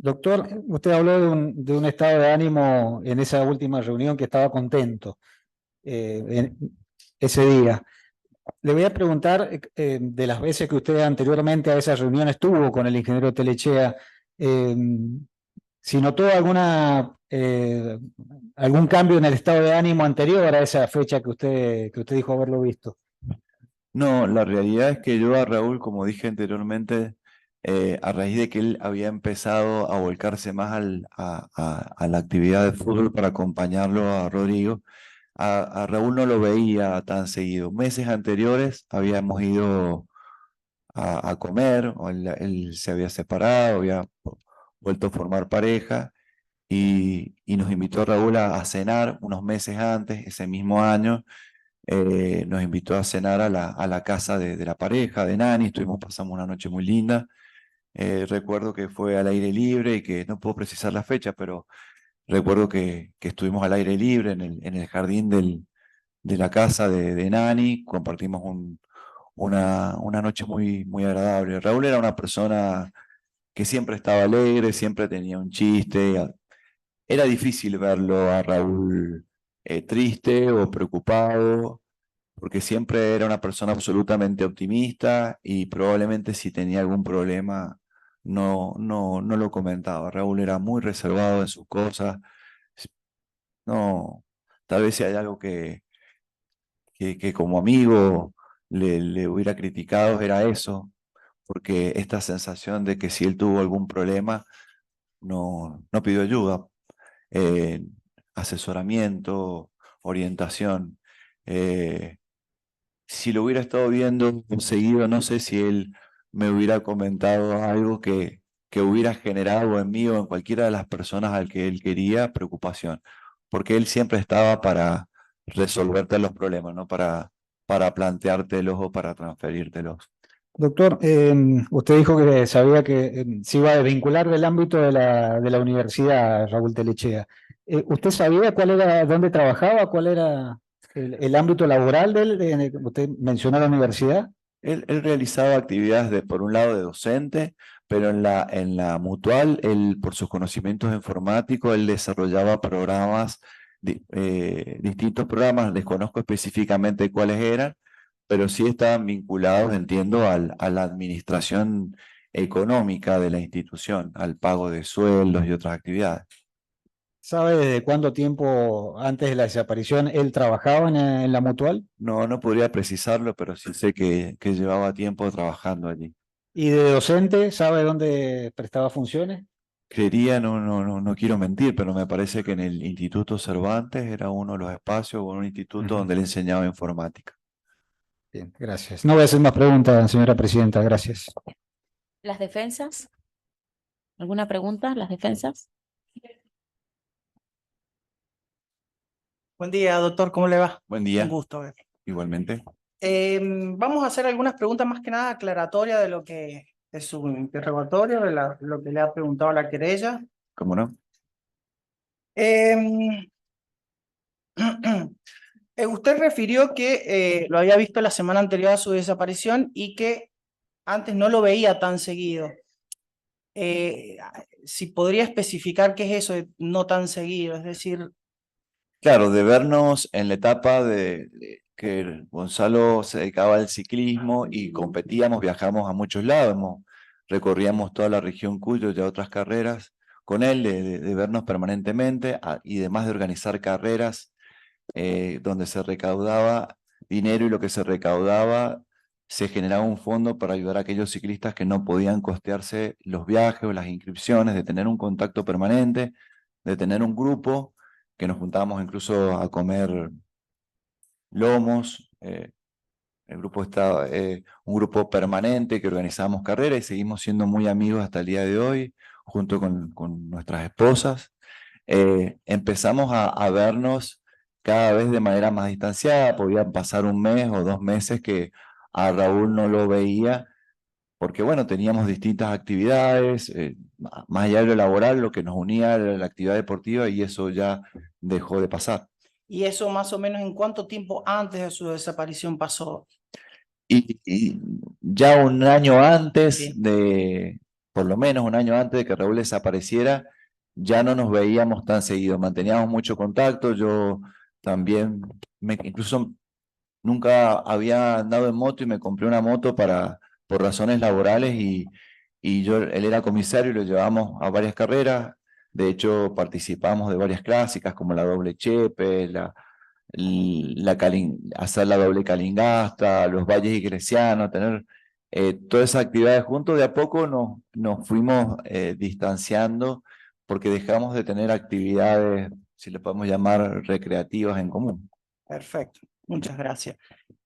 Doctor, usted habló de un estado de ánimo en esa última reunión que estaba contento en ese día. Le voy a preguntar de las veces que usted anteriormente a esa reunión estuvo con el ingeniero Telechea, si notó algún cambio en el estado de ánimo anterior a esa fecha que usted dijo haberlo visto. No, la realidad es que yo a Raúl, como dije anteriormente, a raíz de que él había empezado a volcarse más a la actividad de fútbol para acompañarlo a Rodrigo, a Raúl no lo veía tan seguido. Meses anteriores habíamos ido a comer, o él se había separado, había vuelto a formar pareja y nos invitó Raúl a cenar unos meses antes, ese mismo año. Nos invitó a cenar a la casa de la pareja, de Nani, pasamos una noche muy linda. Recuerdo que fue al aire libre y que no puedo precisar la fecha, pero recuerdo que estuvimos al aire libre en el jardín de la casa de Nani, compartimos una noche muy, muy agradable. Raúl era una persona que siempre estaba alegre, siempre tenía un chiste. Era difícil verlo a Raúl triste o preocupado, porque siempre era una persona absolutamente optimista y probablemente si tenía algún problema no lo comentaba. Raúl era muy reservado en sus cosas. No, tal vez si hay algo que como amigo le hubiera criticado era eso, porque esta sensación de que si él tuvo algún problema no pidió ayuda. Asesoramiento, orientación. Si lo hubiera estado viendo seguido, no sé si él me hubiera comentado algo que hubiera generado en mí o en cualquiera de las personas al que él quería preocupación, porque él siempre estaba para resolverte los problemas, no para planteártelos o para transferírtelos. Doctor, usted dijo que sabía que se iba a desvincular del ámbito de la universidad, Raúl Telechea. ¿Usted sabía dónde trabajaba, cuál era el ámbito laboral de él? Usted mencionó la universidad. Él realizaba actividades por un lado de docente, pero en la Mutual, él por sus conocimientos informáticos, él desarrollaba programas, distintos programas, desconozco específicamente cuáles eran, pero sí estaban vinculados, entiendo, a la administración económica de la institución, al pago de sueldos y otras actividades. ¿Sabe desde cuánto tiempo antes de la desaparición él trabajaba en la Mutual? No podría precisarlo, pero sí sé que llevaba tiempo trabajando allí. ¿Y de docente sabe dónde prestaba funciones? Creería, no quiero mentir, pero me parece que en el Instituto Cervantes era uno de los espacios o un instituto donde él enseñaba informática. Bien, gracias. No voy a hacer más preguntas, señora presidenta, gracias. ¿Las defensas? ¿Alguna pregunta? ¿Las defensas? Buen día, doctor, ¿cómo le va? Buen día. Un gusto ver. Igualmente. Vamos a hacer algunas preguntas más que nada aclaratorias de lo que es su interrogatorio, de lo que le ha preguntado la querella. ¿Cómo no? Usted refirió que lo había visto la semana anterior a su desaparición y que antes no lo veía tan seguido. Si podría especificar qué es eso de no tan seguido, es decir... Claro, de vernos en la etapa de que Gonzalo se dedicaba al ciclismo y competíamos, viajamos a muchos lados, recorríamos toda la región Cuyo y otras carreras con él, de vernos permanentemente y además de organizar carreras donde se recaudaba dinero y lo que se recaudaba se generaba un fondo para ayudar a aquellos ciclistas que no podían costearse los viajes o las inscripciones, de tener un contacto permanente, de tener un grupo que nos juntábamos incluso a comer lomos. El grupo estaba un grupo permanente que organizábamos carreras y seguimos siendo muy amigos hasta el día de hoy, junto con nuestras esposas. Empezamos a vernos cada vez de manera más distanciada. Podían pasar un mes o 2 meses que a Raúl no lo veía, porque bueno, teníamos distintas actividades, más allá de lo laboral, lo que nos unía era la actividad deportiva y eso ya dejó de pasar. ¿Y eso más o menos en cuánto tiempo antes de su desaparición pasó? Y ya un año antes de por lo menos un año antes de que Raúl desapareciera, ya no nos veíamos tan seguido, manteníamos mucho contacto, yo también, incluso nunca había andado en moto y me compré una moto por razones laborales y él era comisario y lo llevamos a varias carreras, de hecho participamos de varias clásicas como la doble chepe, hacer la doble calingasta, los valles iglesianos, tener todas esas actividades juntos, de a poco nos fuimos distanciando porque dejamos de tener actividades, si le podemos llamar, recreativas en común. Perfecto, muchas gracias.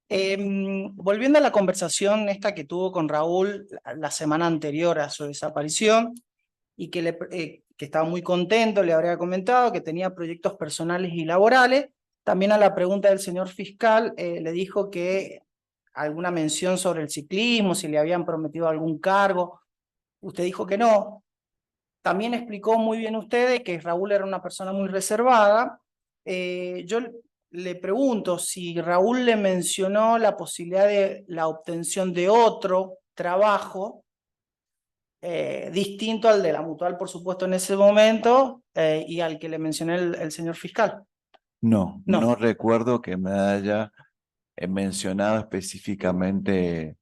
Volviendo a la conversación esta que tuvo con Raúl la semana anterior a su desaparición y que estaba muy contento, le habría comentado que tenía proyectos personales y laborales. También a la pregunta del señor fiscal le dijo que alguna mención sobre el ciclismo, si le habían prometido algún cargo. Usted dijo que no. También explicó muy bien usted que Raúl era una persona muy reservada. Yo le pregunto si Raúl le mencionó la posibilidad de la obtención de otro trabajo distinto al de la Mutual, por supuesto, en ese momento, y al que le mencioné el señor fiscal. No recuerdo que me haya mencionado específicamente.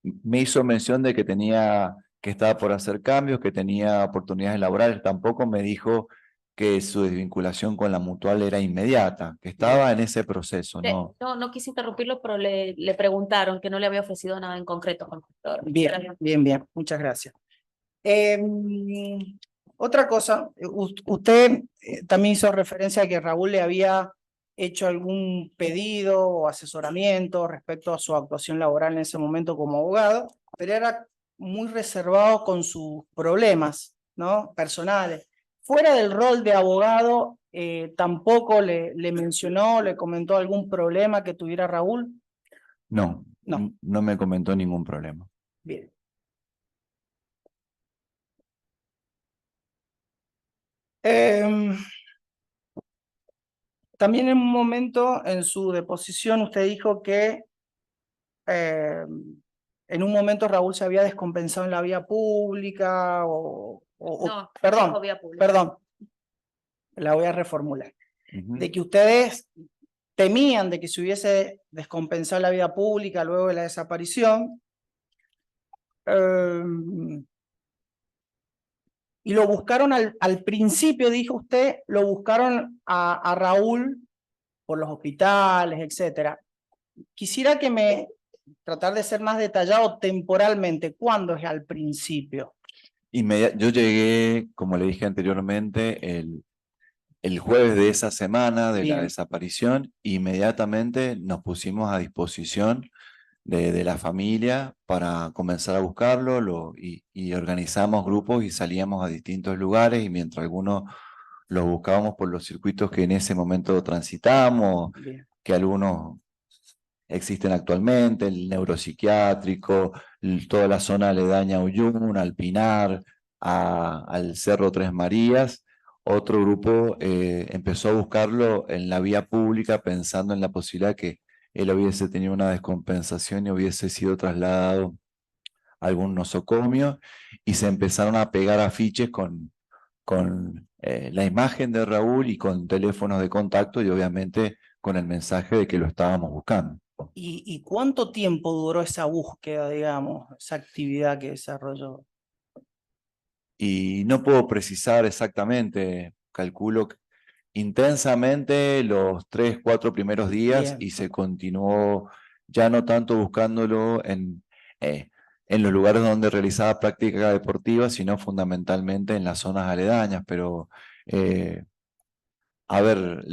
Me hizo mención de que estaba por hacer cambios, que tenía oportunidades laborales. Tampoco me dijo que su desvinculación con la Mutual era inmediata, que estaba en ese proceso, ¿no? No quise interrumpirlo, pero le preguntaron que no le había ofrecido nada en concreto, conductor. Bien, muchas gracias. Otra cosa, usted también hizo referencia a que Raúl le había hecho algún pedido o asesoramiento respecto a su actuación laboral en ese momento como abogado, pero era muy reservado con sus problemas, ¿no? Personales. Fuera del rol de abogado, tampoco le mencionó, le comentó algún problema que tuviera Raúl. No me comentó ningún problema. Bien. También en un momento en su deposición usted dijo que en un momento Raúl se había descompensado en la vía pública perdón, la voy a reformular. De que ustedes temían de que se hubiese descompensado en la vía pública luego de la desaparición. Y lo buscaron al principio, dijo usted, lo buscaron a Raúl por los hospitales, etcétera. Quisiera que tratar de ser más detallado temporalmente. ¿Cuándo es al principio? Yo llegué, como le dije anteriormente, el jueves de esa semana de la desaparición, inmediatamente nos pusimos a disposición de la familia para comenzar a buscarlo y organizamos grupos y salíamos a distintos lugares y mientras algunos los buscábamos por los circuitos que en ese momento transitamos, que algunos existen actualmente, el neuropsiquiátrico, toda la zona aledaña a Uyun, al Pinar, al Cerro Tres Marías. Otro grupo empezó a buscarlo en la vía pública pensando en la posibilidad que él hubiese tenido una descompensación y hubiese sido trasladado a algún nosocomio y se empezaron a pegar afiches con la imagen de Raúl y con teléfonos de contacto y obviamente con el mensaje de que lo estábamos buscando. ¿Y cuánto tiempo duró esa búsqueda, digamos, esa actividad que desarrolló? Y no puedo precisar exactamente, calculo que intensamente los 3, 4 primeros días y se continuó ya no tanto buscándolo en los lugares donde realizaba práctica deportiva, sino fundamentalmente en las zonas aledañas, pero a ver,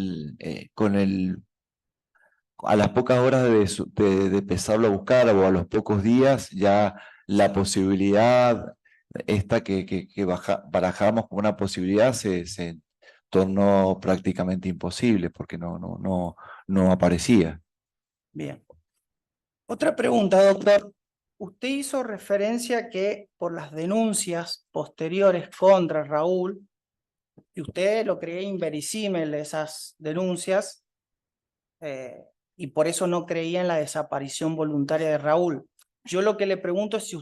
a las pocas horas de empezarlo a buscar o a los pocos días, ya la posibilidad esta que barajamos como una posibilidad se tornó prácticamente imposible porque no aparecía. Bien. Otra pregunta, doctor. Usted hizo referencia que por las denuncias posteriores contra Raúl, y usted lo creía inverosímil esas denuncias, y por eso no creía en la desaparición voluntaria de Raúl. Yo lo que le pregunto es si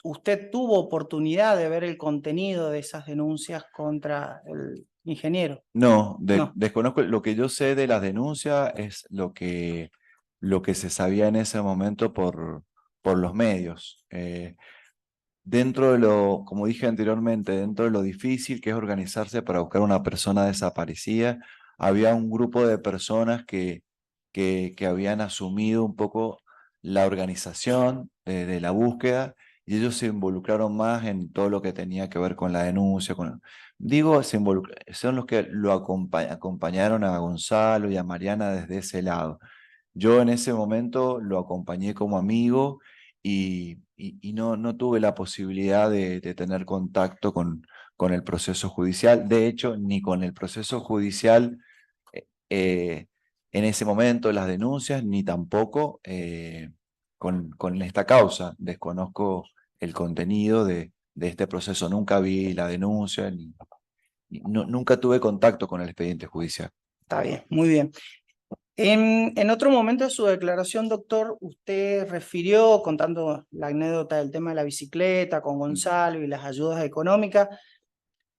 ¿usted tuvo oportunidad de ver el contenido de esas denuncias contra el ingeniero? No, No. desconozco. Lo que yo sé de las denuncias es lo que se sabía en ese momento por los medios. Dentro de lo, como dije anteriormente, dentro de lo difícil que es organizarse para buscar una persona desaparecida, había un grupo de personas que habían asumido un poco la organización de la búsqueda y ellos se involucraron más en todo lo que tenía que ver con la denuncia. Digo, son los que lo acompañaron a Gonzalo y a Mariana desde ese lado. Yo en ese momento lo acompañé como amigo y no tuve la posibilidad de tener contacto con el proceso judicial. De hecho, ni con el proceso judicial en ese momento, las denuncias, ni tampoco con esta causa. Desconozco el contenido de este proceso. Nunca vi la denuncia, nunca tuve contacto con el expediente judicial. Está bien, muy bien. En otro momento de su declaración, doctor, usted refirió, contando la anécdota del tema de la bicicleta con Gonzalo y las ayudas económicas.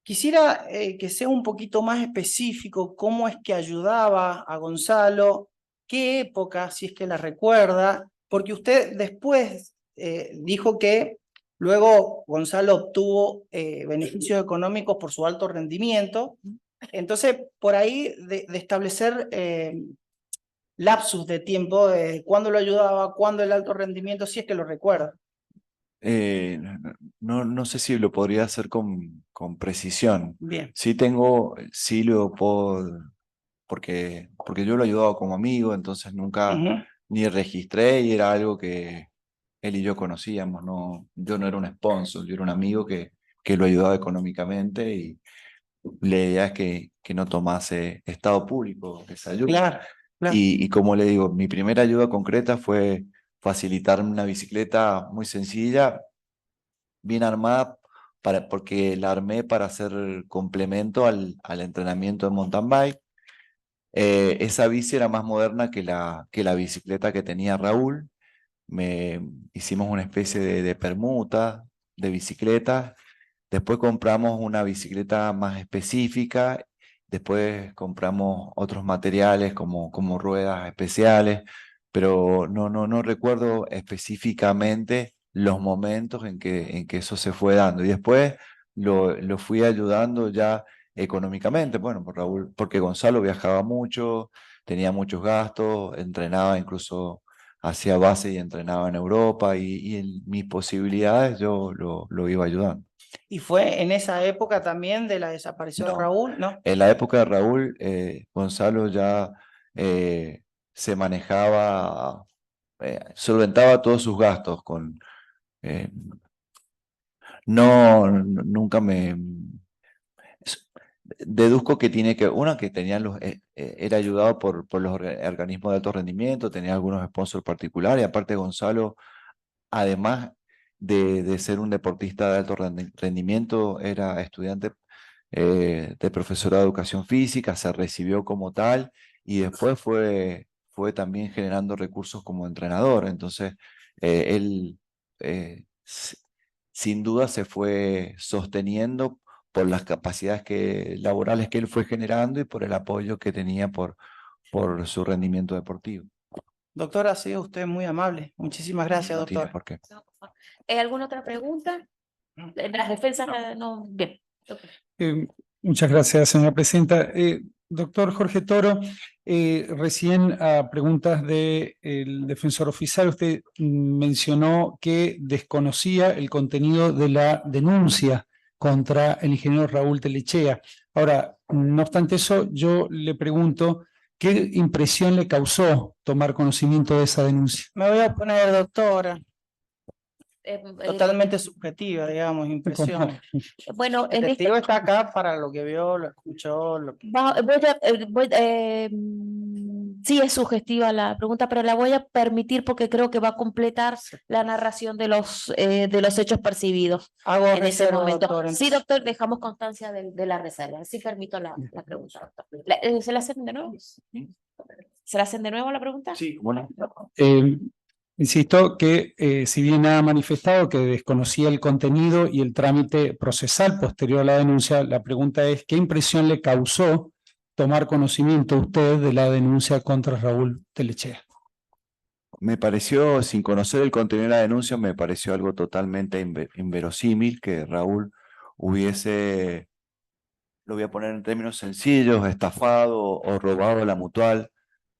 Quisiera que sea un poquito más específico cómo es que ayudaba a Gonzalo, qué época, si es que la recuerda, porque usted después dijo que luego Gonzalo obtuvo beneficios económicos por su alto rendimiento. Entonces, por ahí de establecer lapsus de tiempo, cuándo lo ayudaba, cuándo el alto rendimiento, si es que lo recuerda. No sé si lo podría hacer con precisión. Bien. Sí lo puedo, porque yo lo he ayudado como amigo, entonces nunca ni registré y era algo que él y yo conocíamos, no, yo no era un sponsor, yo era un amigo que lo ayudaba económicamente y la idea es que no tomase estado público esa ayuda. Claro, claro. Y como le digo, mi primera ayuda concreta fue facilitarme una bicicleta muy sencilla, bien armada, porque la armé para hacer complemento al entrenamiento de mountain bike. Esa bici era más moderna que la bicicleta que tenía Raúl. Hicimos una especie de permuta de bicicletas. Después compramos una bicicleta más específica. Después compramos otros materiales como ruedas especiales, pero no recuerdo específicamente los momentos en que eso se fue dando. Y después lo fui ayudando ya económicamente, bueno, por Raúl, porque Gonzalo viajaba mucho, tenía muchos gastos, entrenaba incluso hacía base y entrenaba en Europa y en mis posibilidades yo lo iba ayudando. ¿Y fue en esa época también de la desaparición de No. Raúl? No. En la época de Raúl, Gonzalo ya se manejaba, solventaba todos sus gastos nunca deduzco que tiene que, que tenían era ayudado por los organismos de alto rendimiento, tenía algunos sponsors particulares, y aparte Gonzalo, además de ser un deportista de alto rendimiento, era estudiante de profesorado de educación física, se recibió como tal y después fue también generando recursos como entrenador. Entonces, él sin duda se fue sosteniendo por las capacidades laborales que él fue generando y por el apoyo que tenía por su rendimiento deportivo. Doctora, ha sido usted muy amable. Muchísimas gracias, No tiene doctor. por qué. ¿Alguna otra pregunta? Las defensas, no. Bien. Muchas gracias, señora presidenta. Doctor Jorge Toro, recién a preguntas del defensor oficial, usted mencionó que desconocía el contenido de la denuncia contra el ingeniero Raúl Telechea. Ahora, no obstante eso, yo le pregunto, ¿qué impresión le causó tomar conocimiento de esa denuncia? Me voy a poner, doctora. Totalmente subjetiva, digamos, impresión. Bueno, el testigo está acá para lo que vio, lo escuchó. Sí es sugestiva la pregunta, pero la voy a permitir porque creo que va a completar la narración de los hechos percibidos Hago en ese reserva, momento. doctor, Sí, doctor, dejamos constancia de la reserva. Sí permito la pregunta, doctor. ¿Se la hacen de nuevo? ¿Se la hacen de nuevo la pregunta? Sí, bueno. Insisto que si bien ha manifestado que desconocía el contenido y el trámite procesal posterior a la denuncia, la pregunta es ¿qué impresión le causó tomar conocimiento usted de la denuncia contra Raúl Telechea? Me pareció, sin conocer el contenido de la denuncia, me pareció algo totalmente inverosímil que Raúl hubiese, lo voy a poner en términos sencillos, estafado o robado la mutual,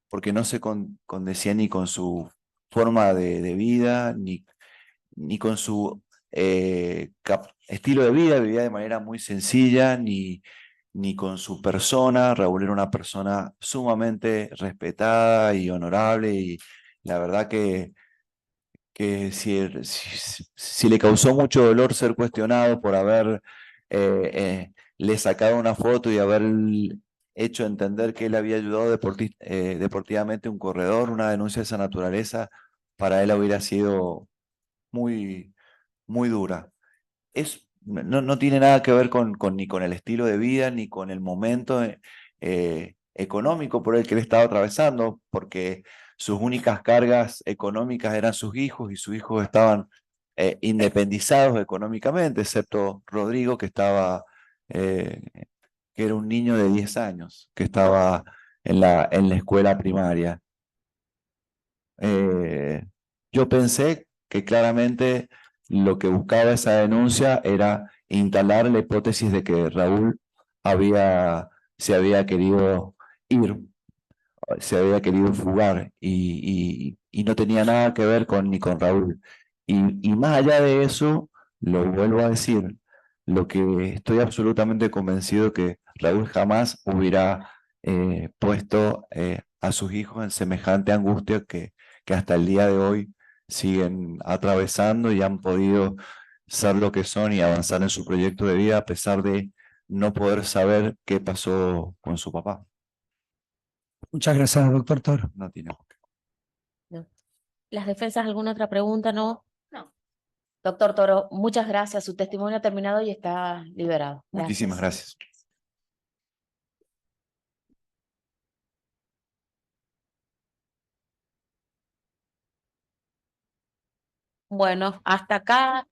porque no se condecía ni con su forma de vida, ni con su estilo de vida, vivía de manera muy sencilla, ni con su persona. Raúl era una persona sumamente respetada y honorable, y la verdad que si le causó mucho dolor ser cuestionado por haber le sacado una foto y haber hecho entender que él había ayudado deportivamente a un corredor, una denuncia de esa naturaleza, para él hubiera sido muy, muy dura. No tiene nada que ver ni con el estilo de vida, ni con el momento económico por el que él estaba atravesando, porque sus únicas cargas económicas eran sus hijos, y sus hijos estaban independizados económicamente, excepto Rodrigo, que era un niño de 10 años, que estaba en la escuela primaria. Yo pensé que claramente lo que buscaba esa denuncia era instalar la hipótesis de que Raúl se había querido ir, se había querido fugar, y no tenía nada que ver ni con Raúl. Y más allá de eso, lo vuelvo a decir, lo que estoy absolutamente convencido que Raúl jamás hubiera puesto a sus hijos en semejante angustia que hasta el día de hoy siguen atravesando, y han podido ser lo que son y avanzar en su proyecto de vida a pesar de no poder saber qué pasó con su papá. Muchas gracias, doctor Toro. No tiene. ¿Las defensas, alguna otra pregunta? No. Doctor Toro, muchas gracias. Su testimonio ha terminado y está liberado. Muchísimas gracias. Bueno, hasta acá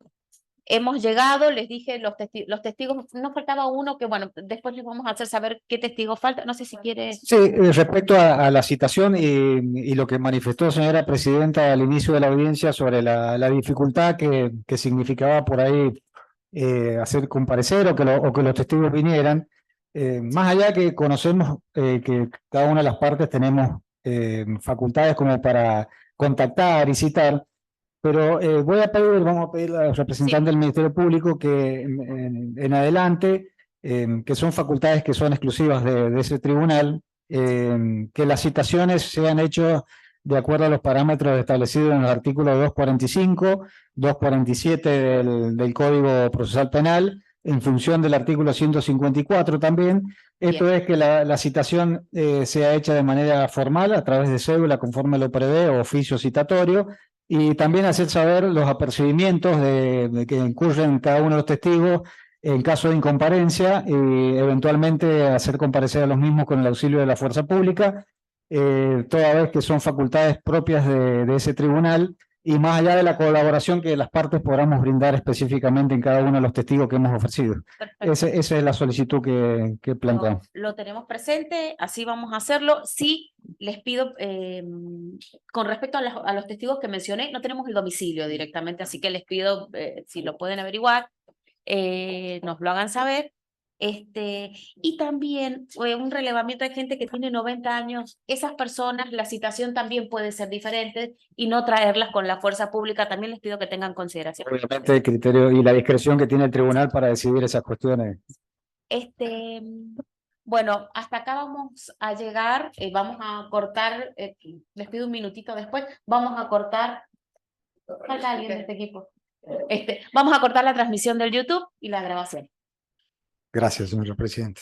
hemos llegado. Les dije los testigos, nos faltaba uno que, bueno, después les vamos a hacer saber qué testigo falta. No sé si quiere. Sí, respecto a la citación y lo que manifestó señora presidenta al inicio de la audiencia sobre la dificultad que significaba por ahí hacer comparecer o que los testigos vinieran, más allá que conocemos que cada una de las partes tenemos facultades como para contactar y citar, pero vamos a pedir al representante del Ministerio Público que en adelante, que son facultades que son exclusivas de ese tribunal, que las citaciones sean hechas de acuerdo a los parámetros establecidos en el artículo 245, 247 del Código Procesal Penal, en función del artículo 154 también. Esto es que la citación sea hecha de manera formal, a través de cédula, conforme lo prevé, o oficio citatorio, y también hacer saber los apercibimientos de que incurren cada uno de los testigos en caso de incomparencia, y eventualmente hacer comparecer a los mismos con el auxilio de la fuerza pública, toda vez que son facultades propias de ese tribunal, y más allá de la colaboración que las partes podamos brindar específicamente en cada uno de los testigos que hemos ofrecido. Esa es la solicitud que planteamos. Lo tenemos presente, así vamos a hacerlo. Sí, les pido, con respecto a los testigos que mencioné, no tenemos el domicilio directamente, así que les pido, si lo pueden averiguar, nos lo hagan saber. Y también un relevamiento de gente que tiene 90 años, esas personas, la citación también puede ser diferente y no traerlas con la fuerza pública. También les pido que tengan consideración. Obviamente el criterio y la discreción que tiene el tribunal para decidir esas cuestiones. Bueno, hasta acá vamos a llegar, vamos a cortar, les pido un minutito después, vamos a cortar, falta alguien de este equipo, vamos a cortar la transmisión del YouTube y la grabación. Gracias, señor presidente.